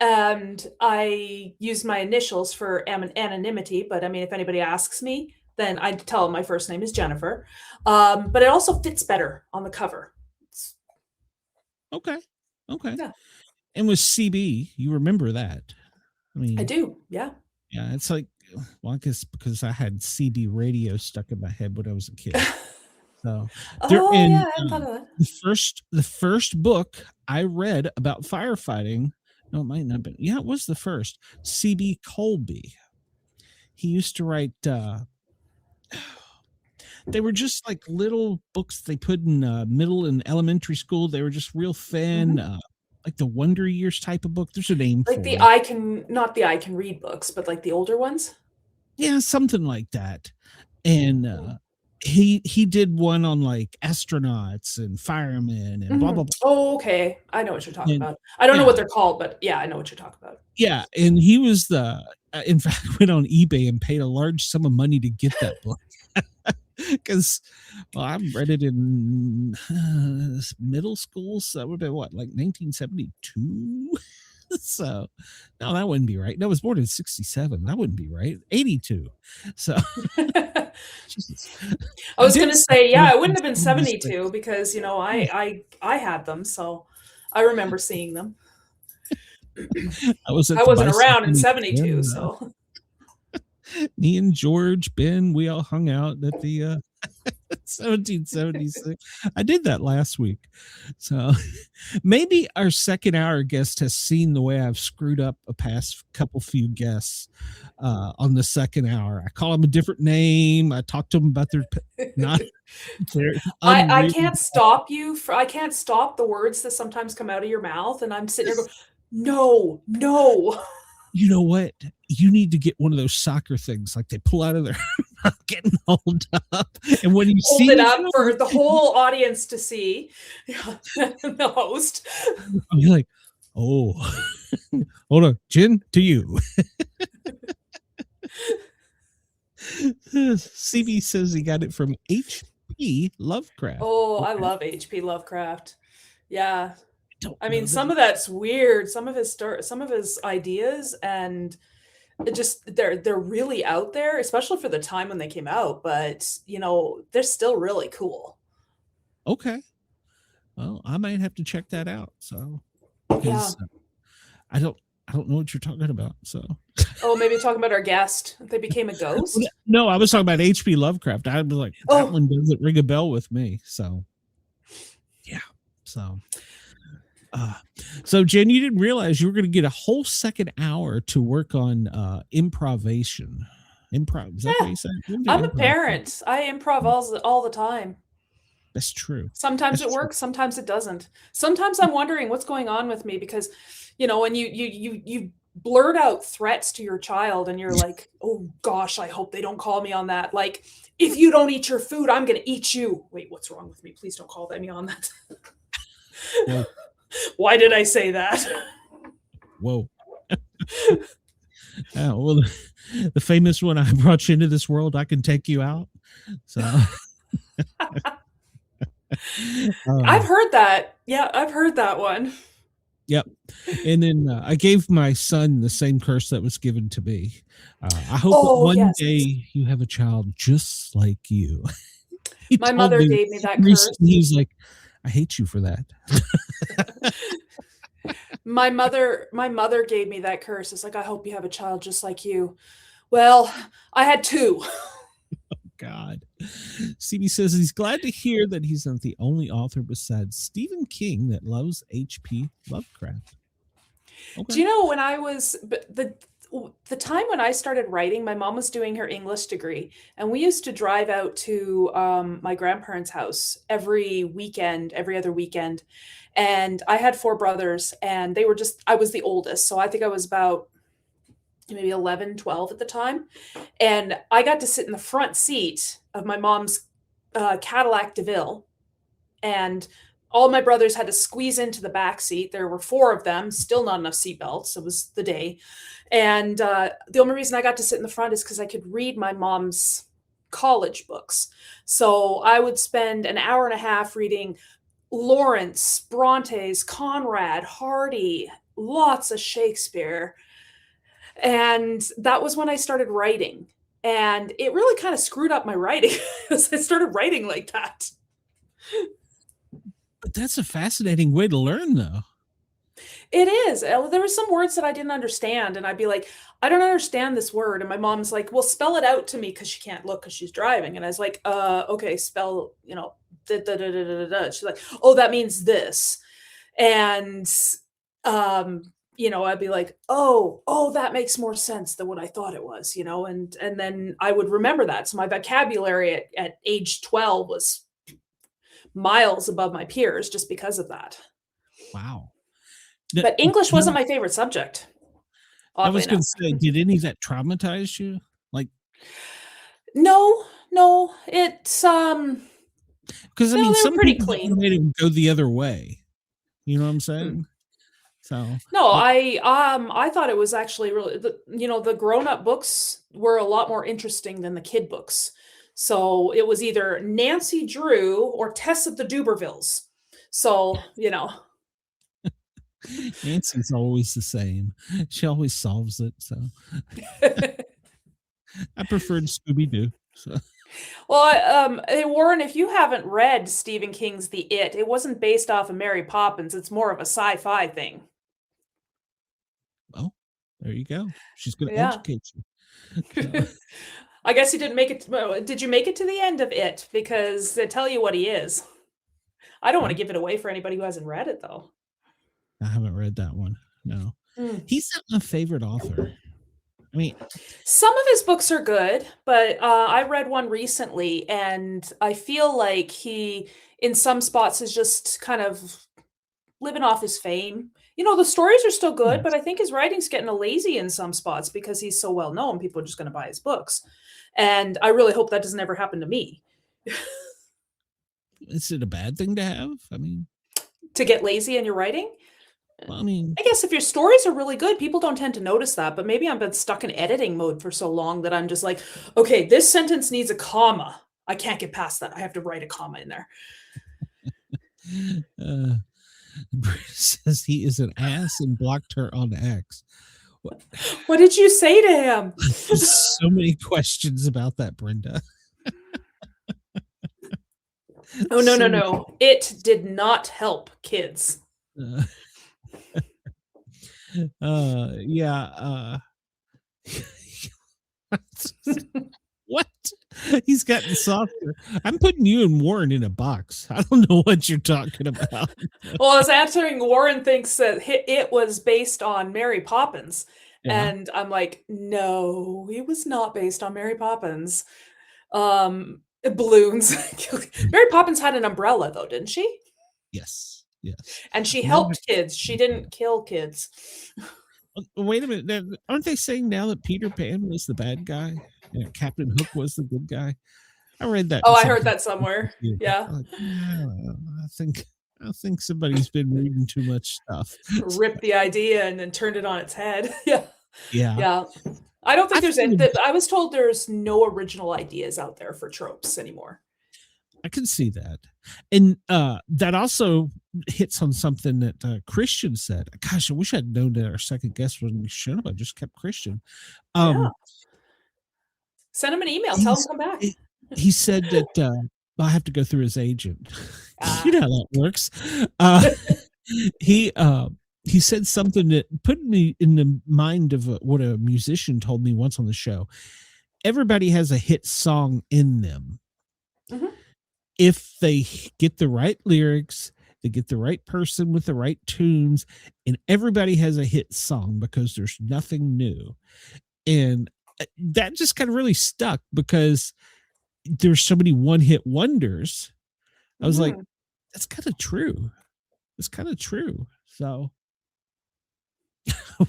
and I use my initials for anonymity. But I mean, if anybody asks me, then I'd tell them my first name is Jennifer. But it also fits better on the cover. Okay. Yeah. And with CB, you remember that? I mean, I do. Yeah. Yeah, it's like, well, I guess because I had CB radio stuck in my head when I was a kid. So, I hadn't thought of that. The first book I read about firefighting No, it might not have been. Yeah, it was the first. C.B. Colby. He used to write. They were just like little books they put in middle and elementary school. They were just real thin, like the Wonder Years type of book. There's a name Like for the it. not the I can read books, but like the older ones. Yeah, something like that. And he did one on like astronauts and firemen and blah blah blah. Oh, okay. I know what you're talking And about. I don't know yeah, what they're called, but yeah, I know what you're talking about. yeah, and he was the. In fact, went on eBay and paid a large sum of money to get that book because, well, I read it in middle school, so that would have been what, like 1972. So, no, that wouldn't be right. No, I was born in 67. That wouldn't be right. 82. So, Jesus. I was going to say, yeah, it wouldn't have been 1976. 72 because, you know, I had them, so I remember seeing them. I was at I the wasn't around in bicycle 72, and, so me and George, Ben, we all hung out at the 1776. I did that last week. So maybe our second hour guest has seen the way I've screwed up a past few guests on the second hour. I call them a different name. I talk to them about their not their I can't stop you. I can't stop the words that sometimes come out of your mouth, and I'm sitting there going, no. You know what? You need to get one of those soccer things like they pull out of their getting hold up. And when you hold see it up for the whole audience to see, the host. You're like, oh, hold on, Jen, to you. CB says he got it from H.P. Lovecraft. Oh, I love H.P. Lovecraft. Yeah. I mean, know some of that's weird. Some of his ideas, and it just they're really out there, especially for the time when they came out. But you know, they're still really cool. Okay. Well, I might have to check that out. So, Yeah. because I don't know what you're talking about. So, Oh, maybe talking about our guest. They became a ghost. no, I was talking about H.P. Lovecraft. I was like, that one doesn't ring a bell with me. So, yeah. So Jen, you didn't realize you were going to get a whole second hour to work on improvisation. Improv. Is that what you said? I'm a parent. I improv all the time. That's true. Sometimes it works, sometimes it doesn't. Sometimes I'm wondering what's going on with me because, you know, when you blurt out threats to your child and you're like, oh gosh, I hope they don't call me on that. Like, if you don't eat your food, I'm going to eat you. Wait, what's wrong with me? Please don't call me on that. Whoa. Why did I say that? Whoa. Well, the famous one, I brought you into this world, I can take you out. So I've heard that. Yeah, I've heard that one. Yep. And then I gave my son the same curse that was given to me. I hope that one day you have a child just like you. My mother gave me that curse. He's like, I hate you for that. My mother gave me that curse. It's like, I hope you have a child just like you. Well, I had two. Oh, God. CB says he's glad to hear that he's not the only author besides Stephen King that loves H.P. Lovecraft. Okay. Do you know when I was the time when I started writing, my mom was doing her English degree, and we used to drive out to my grandparents' house every other weekend. And I had 4 brothers, and I was the oldest. So I think I was about maybe 11, 12 at the time. And I got to sit in the front seat of my mom's Cadillac DeVille. And all my brothers had to squeeze into the back seat. There were 4 of them, still not enough seatbelts. It was the day. And the only reason I got to sit in the front is because I could read my mom's college books. So I would spend an hour and a half reading Lawrence, Bronte's, Conrad, Hardy, lots of Shakespeare. And that was when I started writing. And it really kind of screwed up my writing because I started writing like that. But that's a fascinating way to learn, though. It is. There were some words that I didn't understand, and I'd be like, I don't understand this word. And my mom's like, well, spell it out to me because she can't look because she's driving. And I was like, okay, spell, you know, da, da, da, da, da, da. She's like, oh, that means this. And I'd be like, oh, that makes more sense than what I thought it was, and then I would remember that. So my vocabulary at age 12 was miles above my peers just because of that. Wow. But English wasn't my favorite subject. I was going to say, did any of that traumatize you? Like, no, it's because I no, mean, they're some pretty people clean. made it go the other way. You know what I'm saying? So no, I thought it was actually really the grown-up books were a lot more interesting than the kid books. So it was either Nancy Drew or Tess of the Dubervilles. So, Nancy's always the same. She always solves it. So I preferred Scooby-Doo. So. Well, hey, Warren, if you haven't read Stephen King's The It wasn't based off of Mary Poppins. It's more of a sci-fi thing. Oh, there you go. She's going to educate you. So. I guess you didn't make it. Did you make it to the end of It? Because they tell you what he is. I don't want to give it away for anybody who hasn't read it, though. I haven't read that one. No. He's not my favorite author. I mean, some of his books are good, but I read one recently, and I feel like he, in some spots, is just kind of living off his fame. The stories are still good, but I think his writing's getting lazy in some spots because he's so well known. People are just going to buy his books. And I really hope that doesn't ever happen to me. Is it a bad thing to have? I mean, to get lazy in your writing? Well, I mean, I guess if your stories are really good, people don't tend to notice that, but maybe I've been stuck in editing mode for so long that I'm just like, okay, this sentence needs a comma. I can't get past that. I have to write a comma in there. Bruce says he is an ass and blocked her on X. What did you say to him? So many questions about that, Brenda. Oh, no. It did not help kids. Yeah. What? He's gotten softer. I'm putting you and Warren in a box. I don't know what you're talking about. Well, I was answering, Warren thinks that it was based on Mary Poppins. Yeah. And I'm like, no, it was not based on Mary Poppins. Balloons. Mary Poppins had an umbrella, though, didn't she? Yes. And she helped kids. She didn't kill kids. Wait a minute. Aren't they saying now that Peter Pan was the bad guy? Captain Hook was the good guy? I read that. Oh, I heard that somewhere. Yeah. I think somebody's been reading too much stuff. Ripped the idea and then turned it on its head. Yeah. I don't think there's any. I was told there's no original ideas out there for tropes anymore. I can see that. And that also hits on something that Christian said. Gosh, I wish I'd known that our second guest was should have. I just kept Christian. Send him an email. Tell him to come back. He said that I have to go through his agent. You know how that works. He said something that put me in the mind of what a musician told me once on the show. Everybody has a hit song in them. Mm-hmm. If they get the right lyrics, they get the right person with the right tunes, and everybody has a hit song because there's nothing new. And that just kind of really stuck because there's so many one-hit wonders. I was like, that's kind of true. It's kind of true. So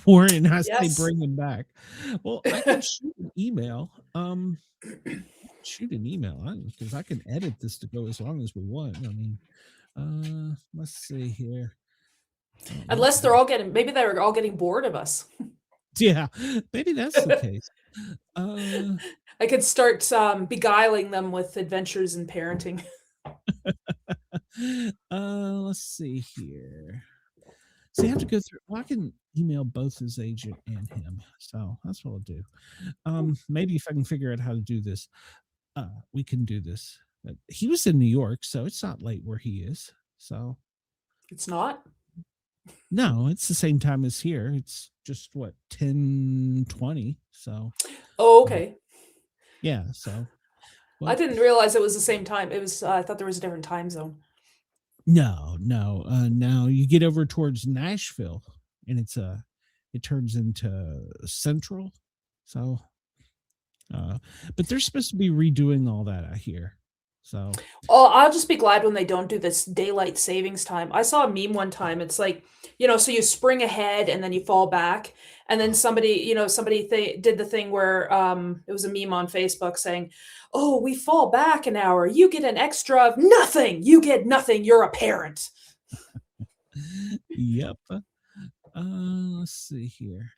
Warren has to bring him back. Well, I can shoot an email. Because I can edit this to go as long as we want. I mean, let's see here. Unless maybe they're all getting bored of us. Yeah, maybe that's the case. I could start beguiling them with adventures in parenting. Let's see here. So you have to go through. Well, I can email both his agent and him. So that's what I'll do. Maybe if I can figure out how to do this, we can do this. But he was in New York, so it's not late where he is. So it's not? No, it's the same time as here. It's just 10:20. So okay. Yeah, so I didn't realize it was the same time. It was I thought there was a different time zone. No. Now you get over towards Nashville and it's it turns into central. So, but they're supposed to be redoing all that, I hear. So, Oh, I'll just be glad when they don't do this daylight savings time. I saw a meme one time. It's like, so you spring ahead and then you fall back. And then somebody did the thing where it was a meme on Facebook saying, "Oh, we fall back an hour. You get an extra of nothing. You get nothing. You're a parent." yep. Let's see here.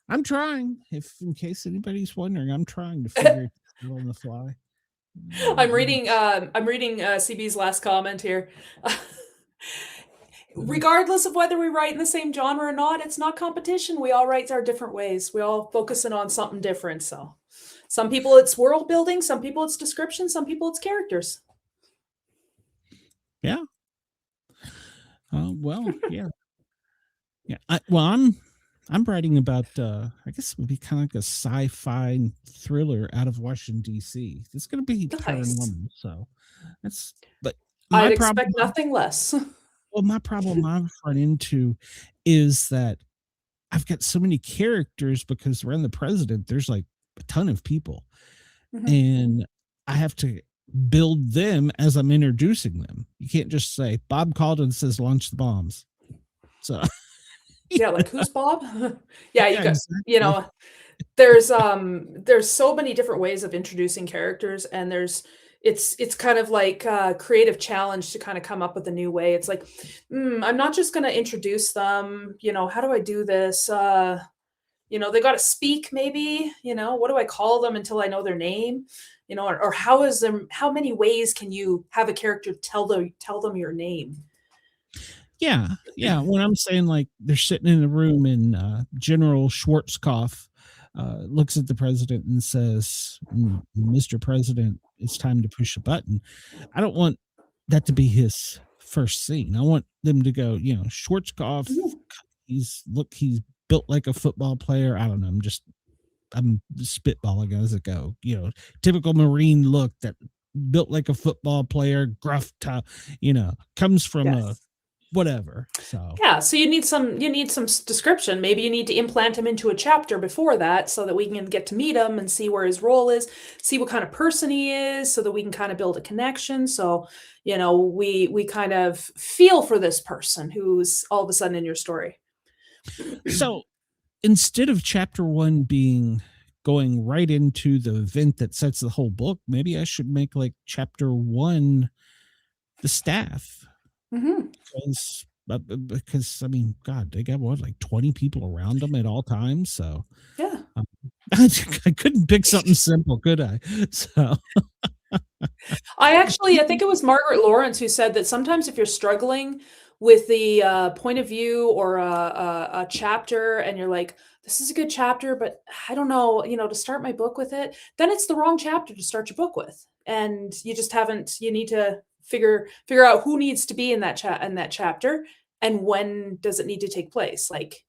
I'm trying. If in case anybody's wondering, I'm trying to figure it out on the fly. I'm reading CB's last comment here. Regardless of whether we write in the same genre or not, it's not competition. We all write our different ways. We all focusing on something different. So some people it's world building, some people it's description, some people it's characters. Yeah. Well, yeah. Yeah. I'm writing about I guess it would be kind of like a sci-fi thriller out of Washington D.C. It's going to be paranormal, so that's. But I'd expect nothing less. Well, my problem I've run into is that I've got so many characters because around the president there's like a ton of people, and I have to build them as I'm introducing them. You can't just say Bob called and says launch the bombs. So. Yeah, like who's Bob? Yeah, you got exactly. There's so many different ways of introducing characters, and it's kind of like a creative challenge to kind of come up with a new way. It's like, I'm not just going to introduce them. How do I do this? They got to speak. Maybe what do I call them until I know their name? Or how many ways can you have a character tell them your name? Yeah. When I'm saying like they're sitting in a room and General Schwarzkopf looks at the president and says, "Mr. President, it's time to push a button." I don't want that to be his first scene. I want them to go, Schwarzkopf, he's built like a football player. I don't know. I'm spitballing as it go. Typical Marine look, that built like a football player, gruff top, comes from a whatever. So so you need some description. Maybe you need to implant him into a chapter before that so that we can get to meet him and see where his role is, see what kind of person he is, so that we can kind of build a connection. So we kind of feel for this person who's all of a sudden in your story. So instead of chapter 1 being going right into the event that sets the whole book, maybe I should make like chapter 1 the staff. Because I mean, God, they got like 20 people around them at all times. So yeah, I couldn't pick something simple, could I? So I think it was Margaret Lawrence who said that sometimes if you're struggling with the point of view or a chapter, and you're like, this is a good chapter, but I don't know, to start my book with it, then it's the wrong chapter to start your book with, and you just haven't. You need to figure out who needs to be in that chapter and when does it need to take place. Like,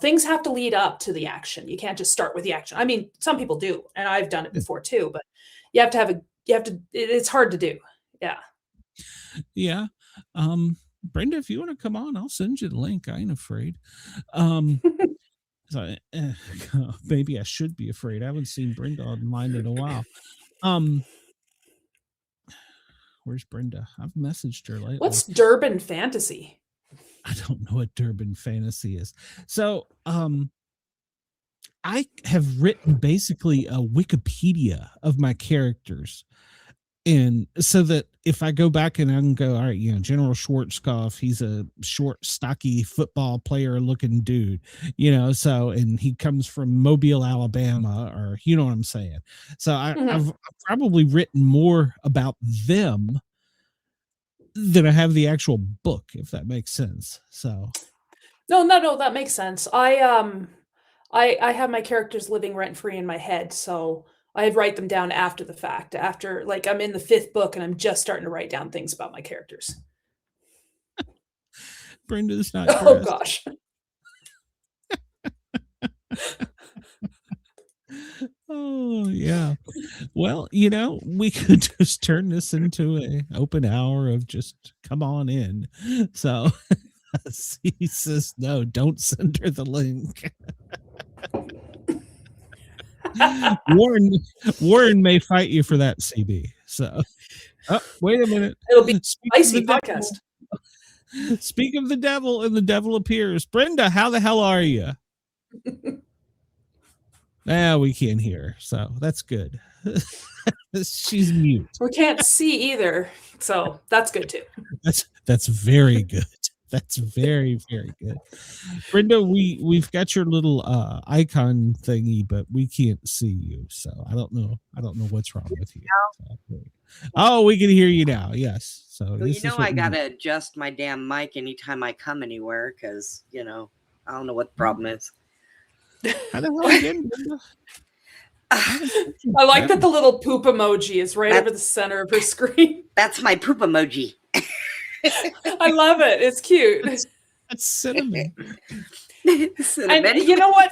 things have to lead up to the action. You can't just start with the action. I mean, some people do, and I've done it before too, but it's hard to do. Yeah. Brenda, if you want to come on, I'll send you the link. I ain't afraid. So, maybe I should be afraid. I haven't seen Brenda online in a while. Where's Brenda? I've messaged her lately. What's Durban Fantasy? I don't know what Durban Fantasy is. So, I have written basically a Wikipedia of my characters. And so that if I go back and I can go, all right, General Schwarzkopf, he's a short, stocky football player looking dude, so, and he comes from Mobile, Alabama, or you know what I'm saying? So I've probably written more about them than I have the actual book, if that makes sense. So no, that makes sense. I have my characters living rent free in my head, so I write them down after the fact, after like I'm in the 5th book and I'm just starting to write down things about my characters. Brenda's not. Oh gosh. Oh yeah. Well, we could just turn this into an open hour of just come on in. So He says, no, don't send her the link. Warren may fight you for that, CB. So, wait a minute. It'll be Speak spicy of the podcast. devil. Speak of the devil, and the devil appears. Brenda, how the hell are you? We can't hear her, so that's good. She's mute. We can't see either, so that's good too. That's very good. That's very, very good. Brenda, we've got your little icon thingy, but we can't see you. So I don't know what's wrong with you. So, we can hear you now. Yes. So Well, I gotta adjust my damn mic anytime I come anywhere because I don't know what the problem is. How the hell again, Brenda? I like that the little poop emoji is right over the center of her screen. That's my poop emoji. I love it. It's cute. That's cinnamon. And you know what?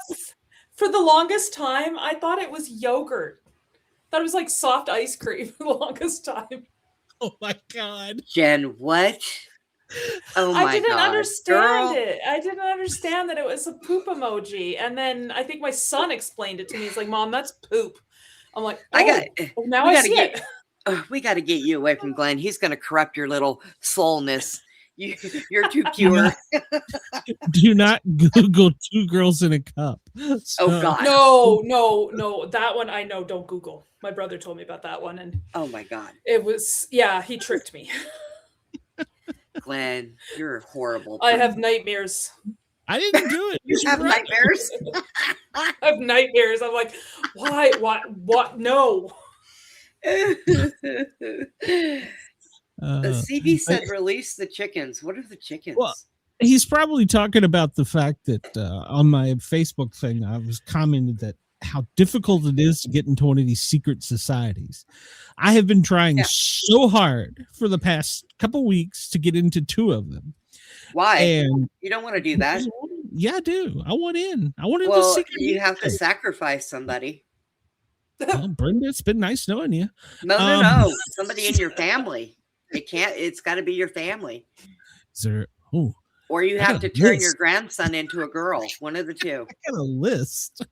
For the longest time, I thought it was yogurt. I thought it was like soft ice cream for the longest time. Oh my God. Jen, what? Oh my God. I didn't understand Girl. it. I didn't understand that it was a poop emoji. And then I think my son explained it to me. He's like, Mom, that's poop. I'm like, now I see it. We got to get you away from Glenn. He's going to corrupt your little soulness. You're too pure. Do not Google 2 girls in a cup. So, Oh God. No. That one I know. Don't Google. My brother told me about that one. And Oh my God. it was, he tricked me. Glenn, you're a horrible. I have nightmares. I didn't do it. You have nightmares? I have nightmares. I'm like, why? What? No. CB said release the chickens. What are the chickens? Well, he's probably talking about the fact that on my Facebook thing, I was commented that how difficult it is to get into one of these secret societies. I have been trying so hard for the past couple weeks to get into 2 of them. Why? And you don't want to do that? Yeah, I do. I want in. I want into Well, secret. you have to sacrifice somebody. Well, Brenda, it's been nice knowing you. No. Somebody in your family. It's got to be your family. Is there? Or you have to turn your grandson into a girl. One of the two. I got a list.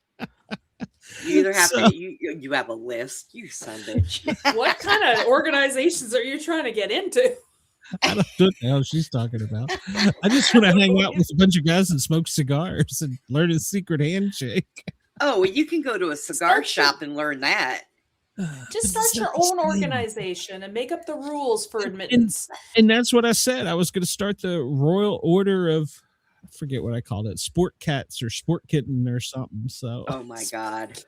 You either have to. You have a list. You son of a bitch. What kind of organizations are you trying to get into? I don't know what the hell she's talking about. I just want to hang out with a bunch of guys and smoke cigars and learn a secret handshake. Oh, well, you can go to a cigar shop and learn that. Just start your own organization and make up the rules for admittance. And that's what I said. I was going to start the Royal Order of, I forget what I called it, Sport Cats or Sport Kitten or something. So, oh my God.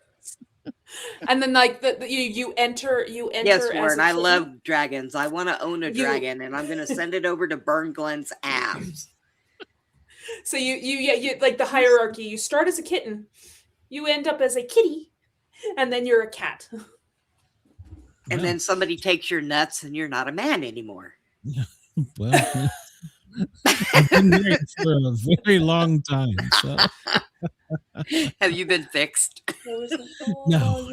And then like you enter. Yes, Warren, I love dragons. I want to own a dragon, and I'm going to send it over to Burn Glenn's ass. So you like the hierarchy. You start as a kitten, you end up as a kitty, and then you're a cat. And then somebody takes your nuts, and you're not a man anymore. Well, I've been married for a very long time. So. Have you been fixed? No.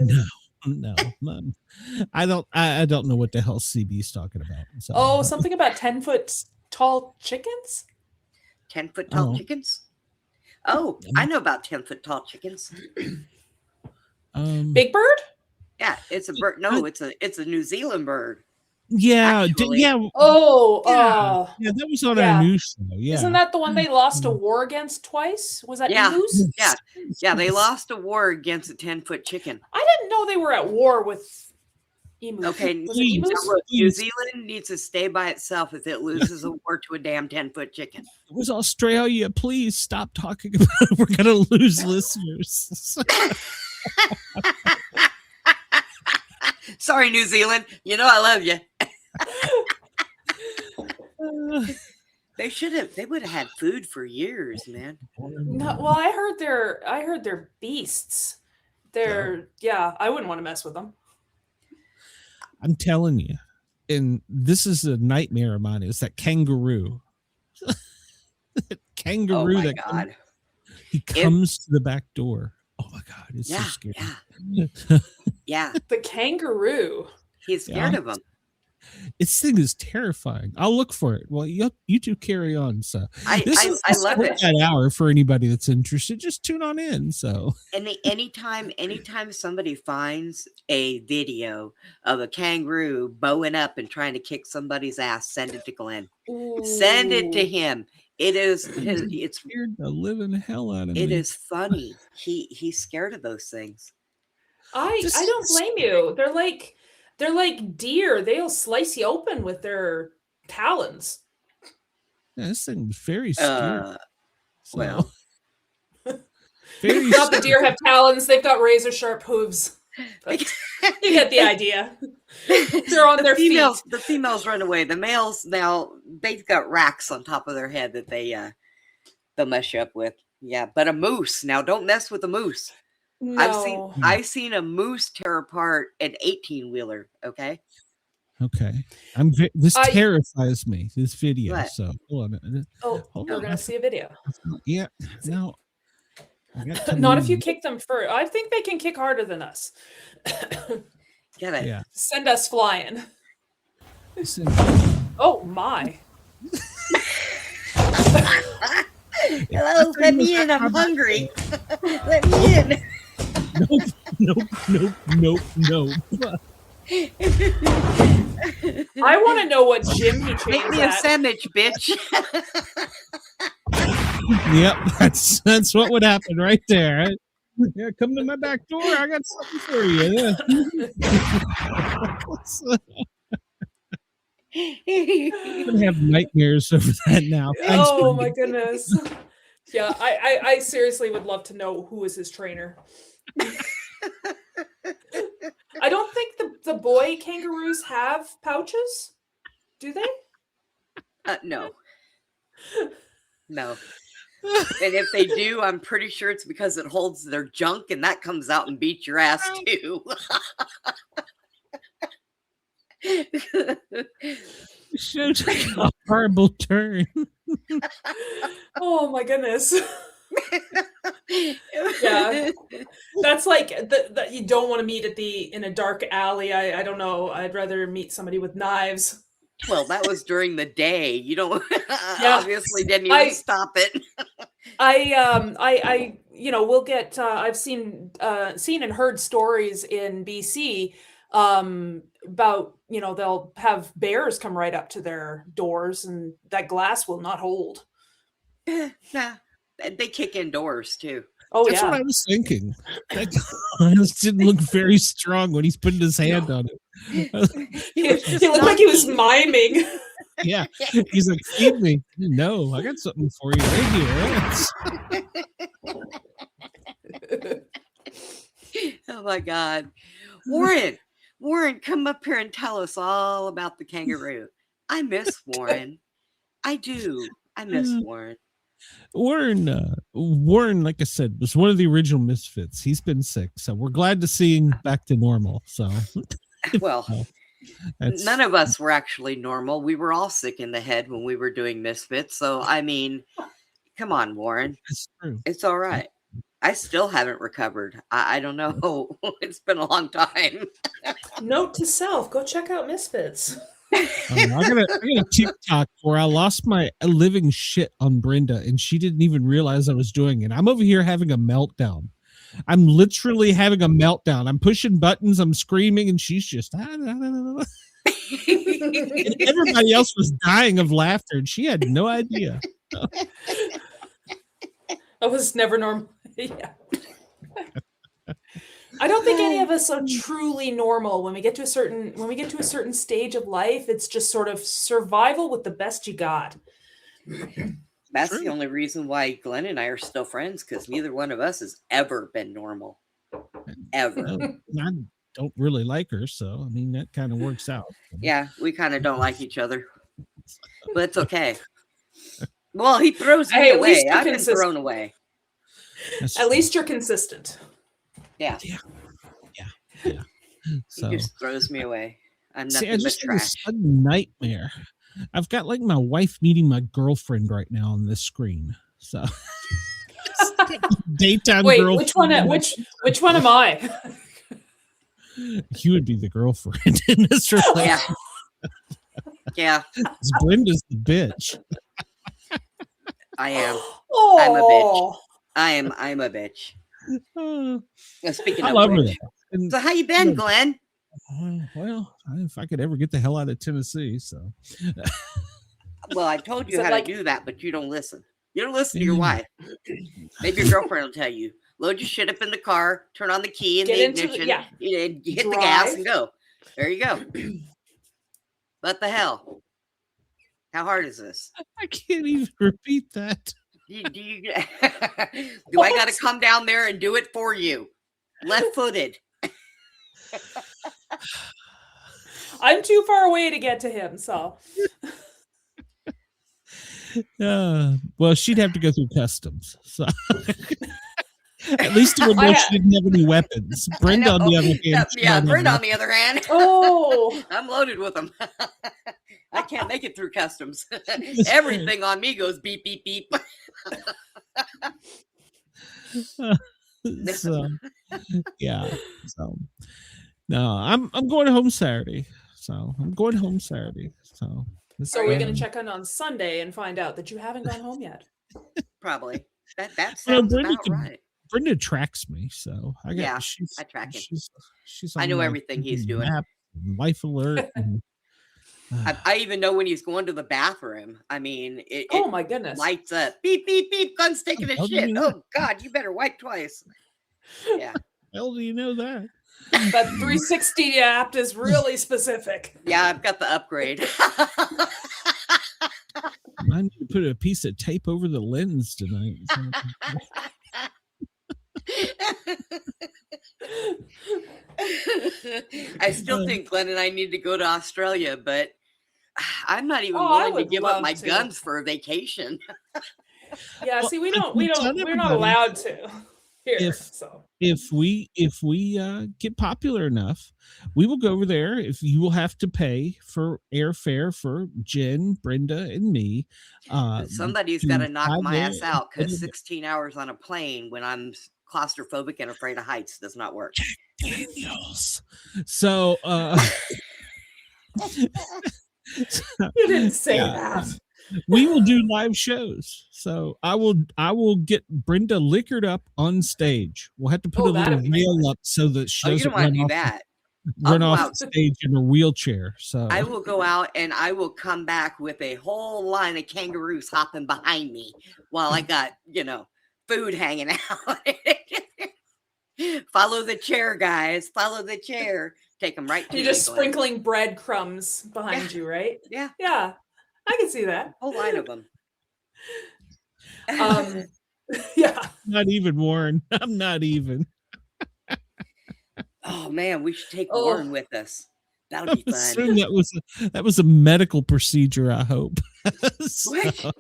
I don't know what the hell CB's talking about. So. Something about 10-foot tall chickens? 10-foot tall chickens? Oh, I know about 10-foot tall chickens. Big bird? Yeah, it's a bird. No, it's a New Zealand bird. Yeah, yeah. Yeah, that was on our news show. Yeah, isn't that the one they lost a war against twice? Was that emus? Yeah. They lost a war against a 10-foot chicken. I didn't know they were at war with emus. Okay, New Zealand needs to stay by itself if it loses a war to a damn 10-foot chicken. It was Australia. Please stop talking about it. We're gonna lose listeners. Sorry, New Zealand. You know I love you. They would have had food for years, man. No, well, I heard they're beasts. I wouldn't want to mess with them. I'm telling you, and this is a nightmare of mine. It's that kangaroo. Kangaroo. Oh my God. He comes to the back door. Oh my God, it's so scary. Yeah. The kangaroo. He's scared of him. This thing is terrifying. I'll look for it. Well, you two carry on. So I love it. That hour for anybody that's interested. Just tune on in. So anytime somebody finds a video of a kangaroo bowing up and trying to kick somebody's ass, send it to Glenn. Ooh. Send it to him. It's scared the living hell out of me. It is funny. He's scared of those things. I don't blame you. They're like deer. They'll slice you open with their talons. Yeah, this thing's very scary. Well, very not the deer have talons. They've got razor sharp hooves. But you get the idea. They're on their feet. The females run away. The males now they've got racks on top of their head that they'll mess you up with. Yeah, but a moose now don't mess with a moose. No. I've seen a moose tear apart an 18-wheeler. Okay. This terrifies me. This video. What? So hold on. We're gonna see a video. Yeah. No. Not if you kick them first. I think they can kick harder than us. Get it? Yeah. Send us flying. Oh my. Hello, let me in. I'm hungry. Let me in. Nope. I want to know what gym he trains Make me a sandwich, bitch. Yep, that's what would happen right there. Yeah, come to my back door. I got something for you. I'm gonna have nightmares over that now. Thanks oh my goodness. Yeah, I seriously would love to know who is his trainer. I don't think the boy kangaroos have pouches. Do they? No. No. And if they do, I'm pretty sure it's because it holds their junk and that comes out and beats your ass too. Should take a horrible turn. Oh my goodness. Yeah, that's like that you don't want to meet in a dark alley. I don't know. I'd rather meet somebody with knives. Well, that was during the day. You don't obviously didn't even stop it. I we'll get. I've seen and heard stories in BC about they'll have bears come right up to their doors and that glass will not hold. Nah, they kick in doors too. Oh, that's what I was thinking. That glass didn't look very strong when he's putting his hand on it. He looked like he was miming. Yeah, he's like, feed me. No, I got something for you right here. Oh my God, Warren, come up here and tell us all about the kangaroo. I miss Warren. I do. I miss Warren. Warren, like I said, was one of the original Misfits. He's been sick, so we're glad to see him back to normal. So, well, none of us were actually normal. We were all sick in the head when we were doing Misfits. So, I mean, come on, Warren. It's true. It's all right. I still haven't recovered. I don't know. It's been a long time. Note to self: go check out Misfits. I got a TikTok where I lost my living shit on Brenda, and she didn't even realize I was doing it. I'm over here having a meltdown. I'm literally having a meltdown. I'm pushing buttons, I'm screaming, and she's just and everybody else was dying of laughter, and she had no idea. I was never normal. Yeah. I don't think any of us are truly normal. When we get to a certain stage of life, it's just sort of survival with the best you got. That's the only reason why Glenn and I are still friends, because neither one of us has ever been normal. Ever. I don't really like her, so I mean that kind of works out. Yeah, we kind of don't like each other. But it's okay. Well, he throws me away. I've been thrown away. At least you're consistent. Yeah. So, he just throws me away. I'm nothing I but just had a trash. sudden nightmare. I've got like my wife meeting my girlfriend right now on this screen. So daytime girlfriend. Which one am I? You would be the girlfriend in this relationship. Yeah. Yeah, Brenda's the bitch. I am. Oh, I'm a bitch. I'm a bitch. Speaking I of love her. which, And, so how you been, Glenn? well, if I could ever get the hell out of Tennessee, so. Well, I told you Is it how like- to do that, but you don't listen. You don't listen to your wife. Maybe your girlfriend will tell you. Load your shit up in the car, turn on the key in Get the into the- ignition, yeah. and you hit the gas Drive. and go. There you go. What the hell? How hard is this? I can't even repeat that. Do I got to come down there and do it for you? Left-footed. I'm too far away to get to him, so Well, she'd have to go through customs. So at least it would know she didn't have any weapons. Brenda, on the other hand, Yeah, Brenda, on the other hand. oh, I'm loaded with them. I can't make it through customs. Everything on me goes beep, beep, beep. So yeah. So no, I'm going home Saturday. So I'm going home Saturday. So we're gonna check in on Sunday and find out that you haven't gone home yet. Probably. That Well, sounds Brenda about right. Brenda tracks me, so I got. Yeah, she's, I track him. She's I on know my everything he's freaking doing. map and Life Alert. And, I even know when he's going to the bathroom. I mean, it Oh my goodness! lights up. Beep, beep, beep. Gun's taking a How do you shit. know? Oh, God, you better wipe twice. Yeah. hell do you know that? That 360 app is really specific. Yeah, I've got the upgrade. I need to put a piece of tape over the lens tonight. I still think Glenn and I need to go to Australia, but I'm not even Oh, I willing to would give up love my to. guns for a vacation. Yeah, Well, see, I tell we're not everybody, allowed to here. So if we get popular enough, we will go over there. If you will have to pay for airfare for Jen, Brenda, and me. Somebody's to got to knock fly my there ass out and because 16 hours on a plane when I'm claustrophobic and afraid of heights does not work. Daniels. So you didn't say Yeah. that. we will do live shows. So I will get Brenda liquored up on stage. We'll have to put Oh, a little that'd be rail up so that she Oh, you doesn't don't want run to do off, that. run I'll go off out. the stage in a wheelchair. So I will go out and I will come back with a whole line of kangaroos hopping behind me while I got, food hanging out. Follow the chair, guys. Follow the chair. Take them right to You're me, just Glenn. sprinkling breadcrumbs behind you, right? Yeah, Yeah, I can see that. whole line of them. Yeah. not even Warren. I'm not even. Oh man, we should take Oh. Warren with us. That'll I'm be fun. assuming that was a medical procedure. I hope. So- What?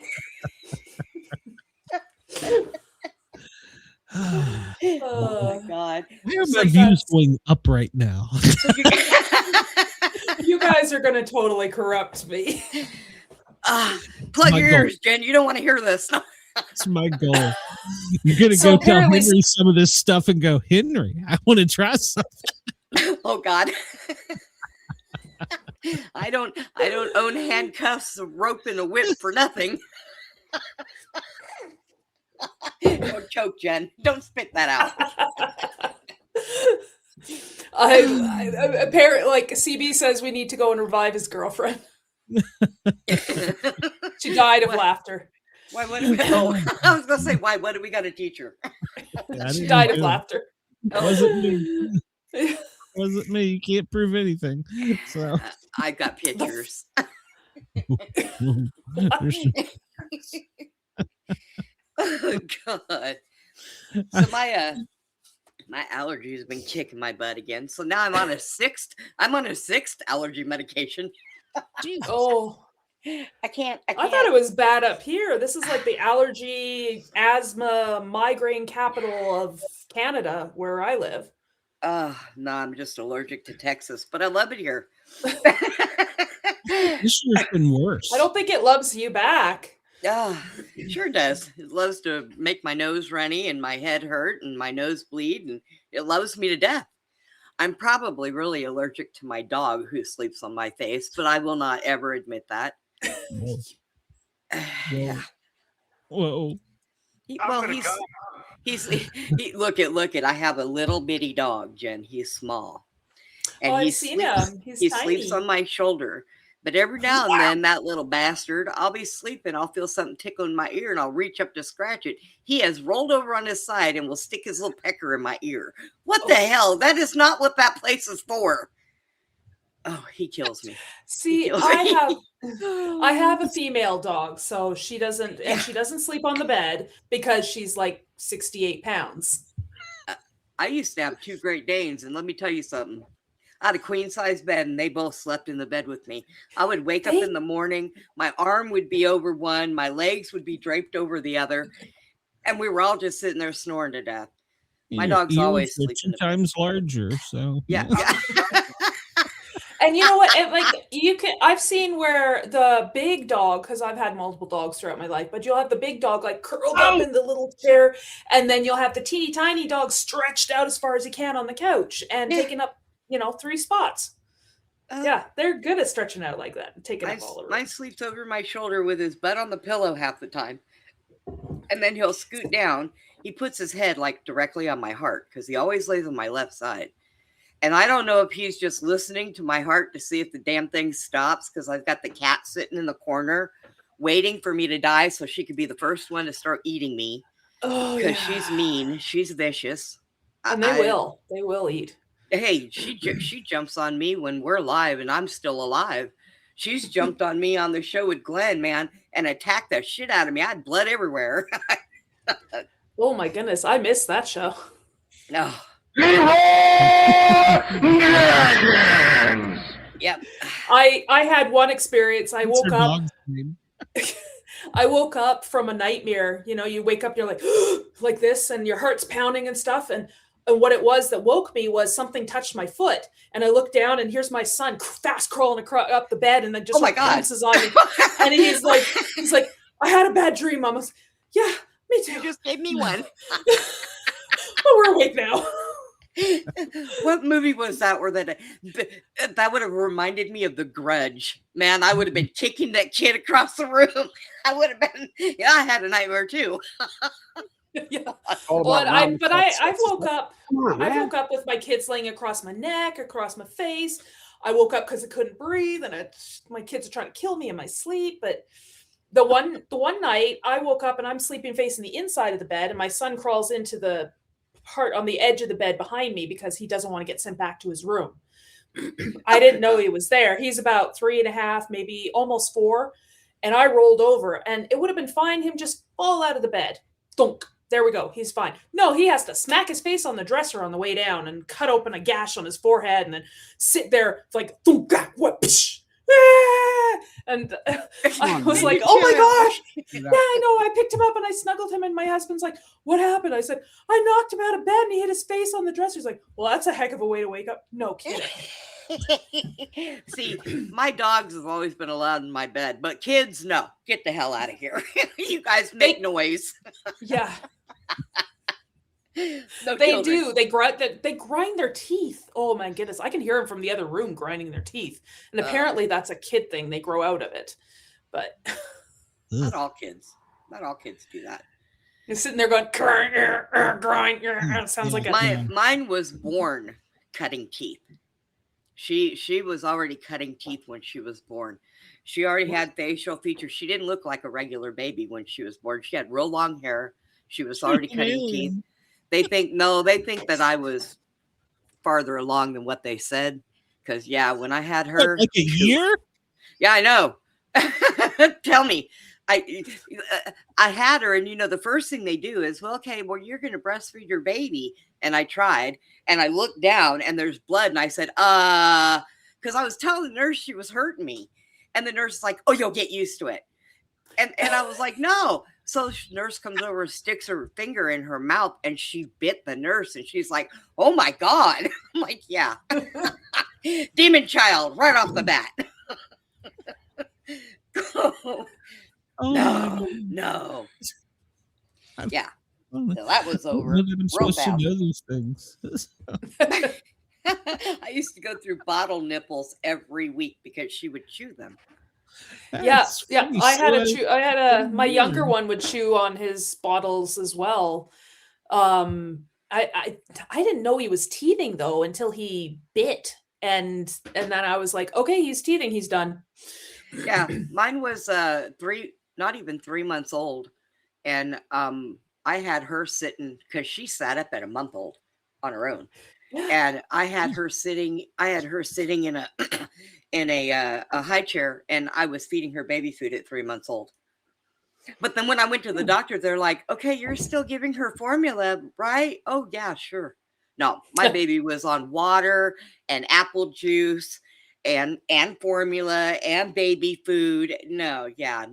Oh my god. Where are So my you views guys- going up right now? So you- You guys are gonna totally corrupt me. Plug My your goal. ears, Jen. You don't want to hear this. That's my goal. You're gonna So go tell apparently- Henry some of this stuff and go, Henry, I want to try something. Oh God. I don't own handcuffs, a rope, and a whip for nothing. Don't choke, Jen. Don't spit that out. I apparently, like CB says, we need to go and revive his girlfriend. She died of What? laughter. Why? What? I was gonna say, why? What do we got to teach her? Yeah, I She didn't died of do it. laughter. Wasn't me. Wasn't me. You can't prove anything. So I got pictures. there's- Oh God. So my allergy has been kicking my butt again. So now I'm on a sixth allergy medication. Oh, I can't. I thought it was bad up here. This is like the allergy, asthma, migraine capital of Canada, where I live. No, I'm just allergic to Texas, but I love it here. this year's been worse. I don't think it loves you back. It sure does. It loves to make my nose runny and my head hurt and my nose bleed, and it loves me to death. I'm probably really allergic to my dog who sleeps on my face, but I will not ever admit that. Whoa. Yeah. Whoa. Look at. I have a little bitty dog, Jen. He's small, and I've seen him. He sleeps on my shoulder. But every now and then, that little bastard, I'll be sleeping, I'll feel something tickling my ear, and I'll reach up to scratch it. He has rolled over on his side and will stick his little pecker in my ear. What the hell? That is not what that place is for. Oh, he kills me. See, I have a female dog, so she doesn't, and she doesn't sleep on the bed because she's like 68 pounds. I used to have 2 Great Danes, and let me tell you something. I had a queen size bed, and they both slept in the bed with me. I would wake up in the morning, my arm would be over one, my legs would be draped over the other, and we were all just sitting there snoring to death. My dog's always sleeping 2 times larger, so yeah. And you know what? I've seen where the big dog, because I've had multiple dogs throughout my life, but you'll have the big dog like curled up in the little chair, and then you'll have the teeny tiny dog stretched out as far as he can on the couch and taking up 3 spots. They're good at stretching out like that and taking up all the room. Mine sleeps over my shoulder with his butt on the pillow half the time. And then he'll scoot down. He puts his head like directly on my heart because he always lays on my left side. And I don't know if he's just listening to my heart to see if the damn thing stops, because I've got the cat sitting in the corner waiting for me to die so she could be the first one to start eating me. Oh, because she's mean. She's vicious. And they will eat. Hey, she jumps on me when we're live and I'm still alive. She's jumped on me on the show with Glenn, man, and attacked the shit out of me. I had blood everywhere. Oh my goodness, I missed that show. No. Yep. I had one experience. I woke up from a nightmare. You wake up, you're like like this, and your heart's pounding and stuff. And what it was that woke me was something touched my foot, and I looked down, and here's my son fast crawling up the bed, and then just bounces on me. And he's like, I had a bad dream, Mama. Yeah, me too. You just gave me one. But we're awake now. What movie was that where that would have reminded me of The Grudge? Man, I would have been kicking that kid across the room. I would have been. Yeah, I had a nightmare too. Yeah. I woke up. I woke up with my kids laying across my neck, across my face. I woke up because I couldn't breathe, and my kids are trying to kill me in my sleep. But the one night I woke up and I'm sleeping facing the inside of the bed, and my son crawls into the part on the edge of the bed behind me because he doesn't want to get sent back to his room. I didn't know he was there. He's about 3.5, maybe almost 4. And I rolled over, and it would have been fine. Him just fall out of the bed. Thunk. There we go. He's fine. No, he has to smack his face on the dresser on the way down and cut open a gash on his forehead and then sit there like, thunk, what? Psh, ah! And I was like, oh my gosh. Yeah, I know. I picked him up and I snuggled him, and my husband's like, what happened? I said, I knocked him out of bed and he hit his face on the dresser. He's like, well, that's a heck of a way to wake up. No kidding. See, my dogs have always been allowed in my bed, but kids, no. Get the hell out of here. You guys make noise. Yeah. They do. They grind their teeth. Oh my goodness. I can hear them from the other room grinding their teeth. And apparently that's a kid thing. They grow out of it. But not all kids do that. You're sitting there going, grind. It sounds like mine was born cutting teeth. She was already cutting teeth when she was born. She already had facial features. She didn't look like a regular baby when she was born. She had real long hair. She was already cutting teeth. They think that I was farther along than what they said. Because, when I had her. Like a year? Yeah, I know. Tell me. I had her, and the first thing they do is, you're going to breastfeed your baby. And I tried, and I looked down, and there's blood. And I said, because I was telling the nurse she was hurting me. And the nurse is like, oh, you'll get used to it. And I was like, no. So the nurse comes over and sticks her finger in her mouth, and she bit the nurse, and she's like, oh my God. I'm like, yeah. Demon child right off the bat. No. Yeah. So that was over. I'm supposed to know these things. I used to go through bottle nipples every week because she would chew them. That's Yeah. funny. I had So my younger weird. one would chew on his bottles as well. I didn't know he was teething though until he bit, and then I was like, okay, he's teething, he's done. Yeah, mine was not even 3 months old, and I had her sitting because she sat up at a month old on her own, and I had her sitting in a in a high chair, and I was feeding her baby food at 3 months old. But then when I went to the doctor, they're like, okay, you're still giving her formula, right? Oh, yeah, sure. No, my baby was on water and apple juice and formula and baby food. No. Yeah,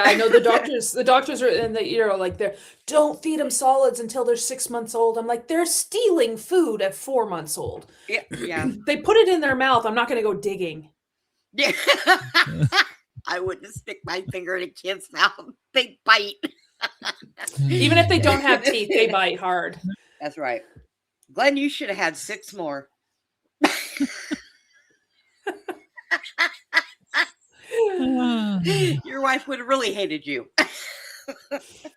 I know the doctors are, and they're don't feed them solids until they're 6 months old. I'm like, they're stealing food at 4 months old. Yeah. They put it in their mouth. I'm not going to go digging. Yeah. I wouldn't stick my finger in a kid's mouth. They bite. Even if they don't have teeth, they bite hard. That's right. Glenn, you should have had 6 more. Your wife would have really hated you.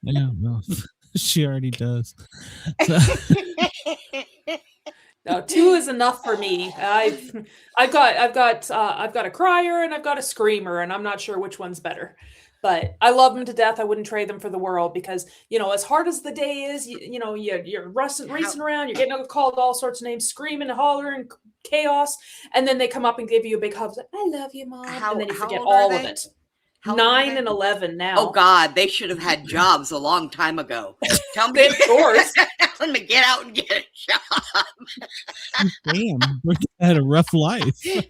Yeah, no, she already does. No, 2 is enough for me. I've got a crier and I've got a screamer, and I'm not sure which one's better. But I love them to death. I wouldn't trade them for the world because, as hard as the day is, you're racing around, you're getting called all sorts of names, screaming, hollering, chaos, and then they come up and give you a big hug, like, I love you, Mom, and then you forget all of it. 9 and 11 now. Oh God, they should have had jobs a long time ago. Tell me, of course. Tell them to get out and get a job. Damn, Brenda had a rough life. Yeah,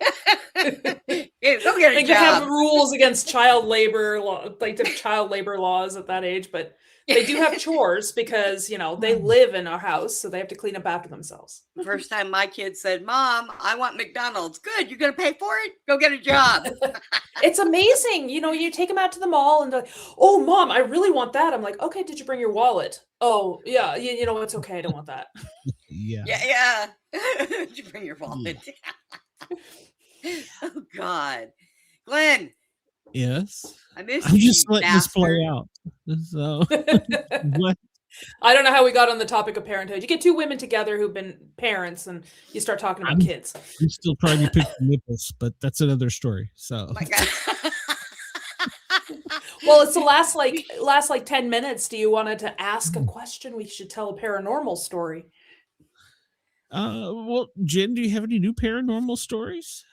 go get a They job. have rules against child labor, like the child labor laws at that age, but they do have chores because they live in our house, so they have to clean up after themselves. The first time my kid said, "Mom, I want McDonald's." Good, you're gonna pay for it. Go get a job. It's amazing. You take them out to the mall and they're like, oh, Mom, I really want that. I'm like, okay, did you bring your wallet? Oh, yeah, it's okay. I don't want that. Yeah. Did you bring your wallet? Oh God, Glenn. Yes. I miss I'm you, just letting this play out. So, what? I don't know how we got on the topic of parenthood. You get 2 women together who've been parents and you start talking about kids. I'm still trying to pick the nipples, but that's another story. So, Oh my God. Well, it's the last 10 minutes. Do you want to ask a question? We should tell a paranormal story. Well, Jen, do you have any new paranormal stories?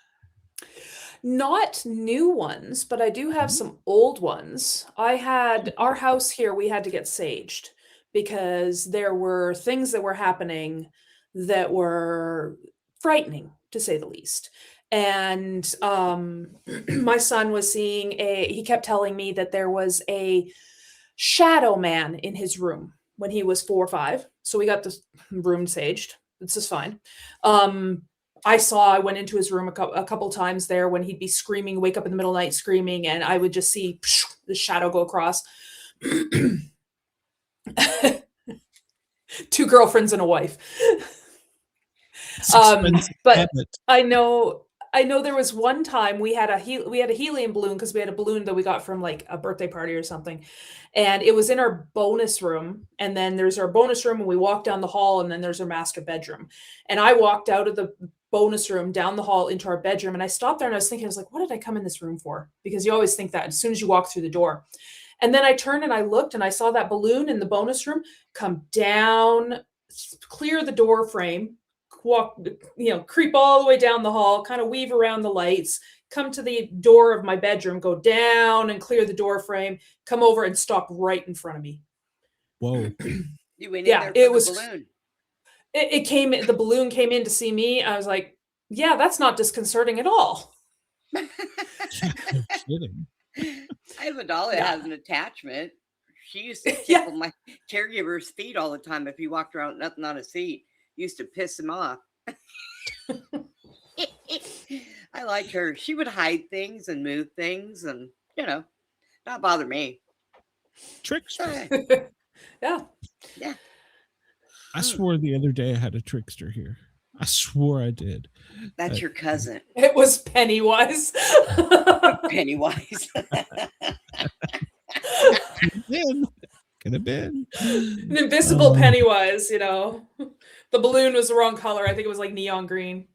Not new ones, but I do have some old ones. I had our house here, we had to get saged because there were things that were happening that were frightening, to say the least. And my son was seeing he kept telling me that there was a shadow man in his room when he was 4 or 5. So we got this room saged. This is fine. I went into his room a couple times there when he'd be screaming, wake up in the middle of the night screaming, and I would just see the shadow go across. 2 girlfriends and a wife. But I know there was one time we had a helium balloon because we had a balloon that we got from like a birthday party or something, and it was in our bonus room. And then there's our bonus room, and we walk down the hall, and then there's our master bedroom. And I walked out of the bonus room down the hall into our bedroom, and I stopped there and I was thinking, I was like, what did I come in this room for? Because you always think that as soon as you walk through the door. And then I turned and I looked and I saw that balloon in the bonus room come down, clear the door frame, walk, creep all the way down the hall, kind of weave around the lights, come to the door of my bedroom, go down and clear the door frame, come over and stop right in front of me. Whoa. You went in there for the balloon. The balloon came in to see me. I was like, yeah, that's not disconcerting at all. No kidding. I have a doll that has an attachment. She used to tickle my caregiver's feet all the time if he walked around with nothing on his feet. Used to piss him off. I liked her. She would hide things and move things and, not bother me. Trickster. Yeah. I swore the other day I had a trickster here. I swore I did. That's your cousin. It was Pennywise. Pennywise. Could have been. An invisible Pennywise, you know. The balloon was the wrong color. I think it was like neon green.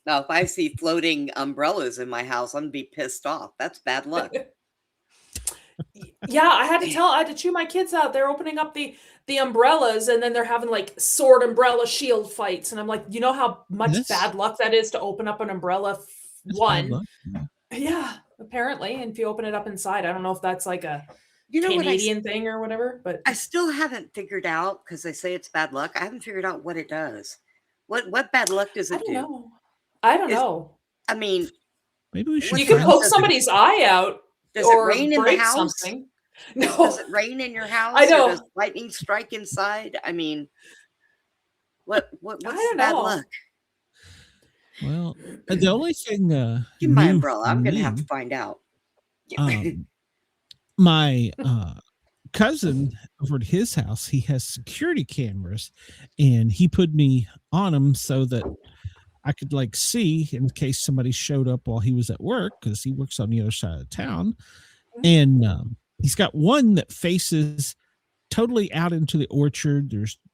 Now, if I see floating umbrellas in my house, I'm gonna be pissed off. That's bad luck. Yeah, I had to chew my kids out. They're opening up the umbrellas, and then they're having like sword umbrella shield fights. And I'm like, you know how much bad luck that is to open up an umbrella? One. Yeah, apparently. And if you open it up inside, I don't know if that's like a Canadian thing or whatever, but I still haven't figured out, because they say it's bad luck. I haven't figured out what it does. What bad luck does it do? I don't know. I mean, maybe we should. You could poke somebody's eye out. Does it rain in the house? Something. No. Does it rain in your house? I know. Or does lightning strike inside? I mean, what's bad know. luck? Well, the only thing. Give me my umbrella. I'm gonna have to find out. My cousin over at his house, he has security cameras, and he put me on them so that I could like see in case somebody showed up while he was at work, because he works on the other side of town. And he's got one that faces totally out into the orchard.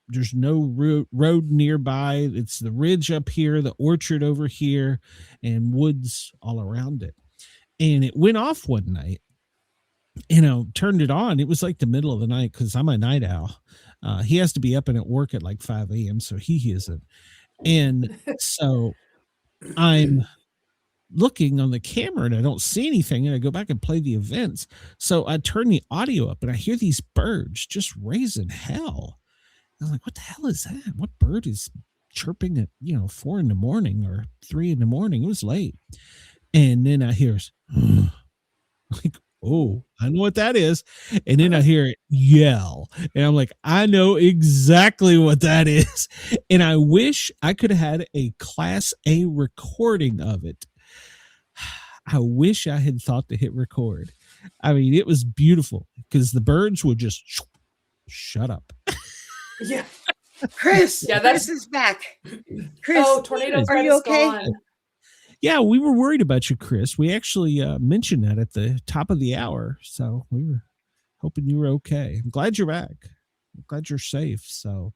There's no road nearby. It's the ridge up here, the orchard over here, and woods all around it. And it went off one night. Turned it on. It was like the middle of the night, because I'm a night owl. He has to be up and at work at like 5 a.m. So he isn't. And so I'm looking on the camera and I don't see anything. And I go back and play the events. So I turn the audio up and I hear these birds just raising hell. I'm like, what the hell is that? What bird is chirping at, 4 a.m. or 3 a.m? It was late. And then I hear, like, oh, I know what that is. And then I hear it yell. And I'm like, I know exactly what that is. And I wish I could have had a Class A recording of it. I wish I had thought to hit record. I mean, it was beautiful, because the birds would just shut up. Yeah. Chris, yeah, Chris is back. Chris, tornadoes, are you okay? Gone. Yeah, we were worried about you, Chris. We actually mentioned that at the top of the hour. So we were hoping you were okay. I'm glad you're back. I'm glad you're safe. So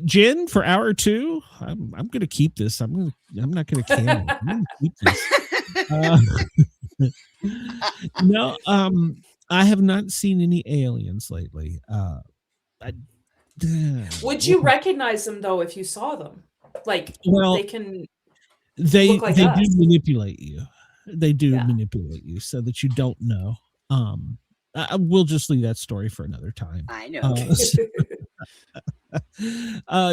Jen, for hour 2, I'm going to keep this. I'm not going to can it. I'm going to keep this. No, I have not seen any aliens lately. Would you recognize them though if you saw them? Like, they can. They like do us. manipulate you. They do manipulate you so that you don't know. We'll just leave that story for another time. I know.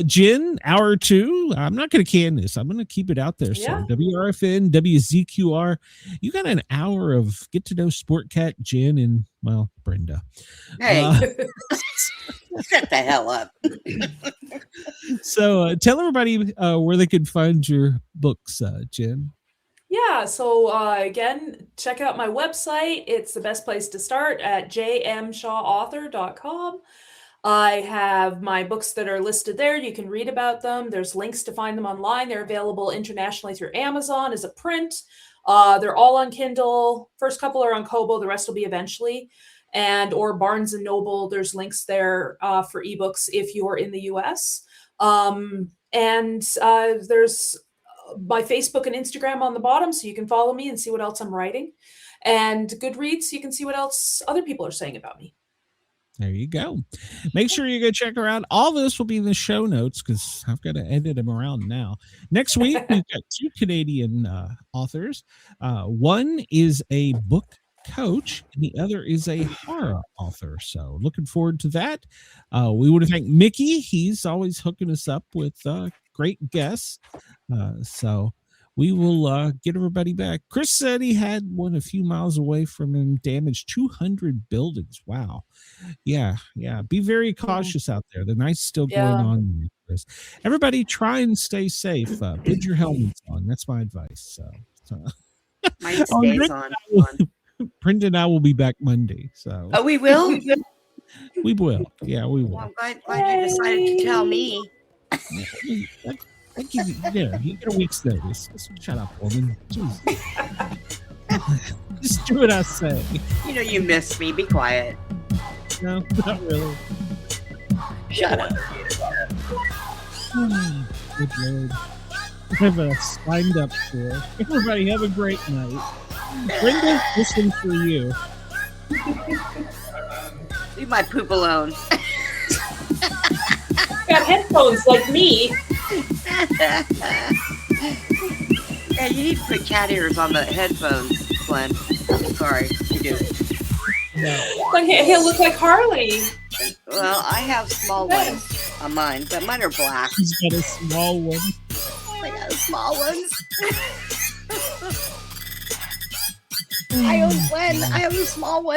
Jen, hour 2. I'm not going to can this. I'm going to keep it out there. Yeah. So WRFN, WZQR. You got an hour of get to know Sportcat, Jen, and Brenda. Hey, shut the hell up. So tell everybody where they can find your books, Jen. Yeah, so again, check out my website. It's the best place to start at jmshawauthor.com. I have my books that are listed there. You can read about them. There's links to find them online. They're available internationally through Amazon as a print. They're all on Kindle. First couple are on Kobo. The rest will be eventually. Or Barnes & Noble. There's links there for ebooks if you're in the US. There's my Facebook and Instagram on the bottom, so you can follow me and see what else I'm writing. And Goodreads, so you can see what else other people are saying about me. There you go. Make sure you go check her out. All this will be in the show notes, because I've got to edit them around now. Next week, we've got 2 Canadian authors. One is a book coach, and the other is a horror author. So looking forward to that. We want to thank Mickey. He's always hooking us up with great guests. So we will get everybody back. Chris said he had one a few miles away from him, damaged 200 buildings. Wow. Yeah. Be very cautious out there. The night's still going on, Chris. Everybody try and stay safe. Put your helmets on. That's my advice. So. Mine stays on. Brenda and I will be back Monday. So. Oh, we will? We will. Yeah, we will. Well, I'm glad you decided to tell me. I give you, there, you get a week's notice. Just shut up, woman. Jesus. Just do what I say. You know you miss me. Be quiet. No, not really. Shut up. Good Lord. I have signed up for. Everybody have a great night. Brenda, this one's for you. Leave my poop alone. Got headphones like me. Yeah, you need to put cat ears on the headphones, Glenn. I'm sorry, you do. Like he'll look like Harley. Well, I have small ones on mine, but mine are black. He's got a small one. I got small ones. I own Glenn. I have a small one.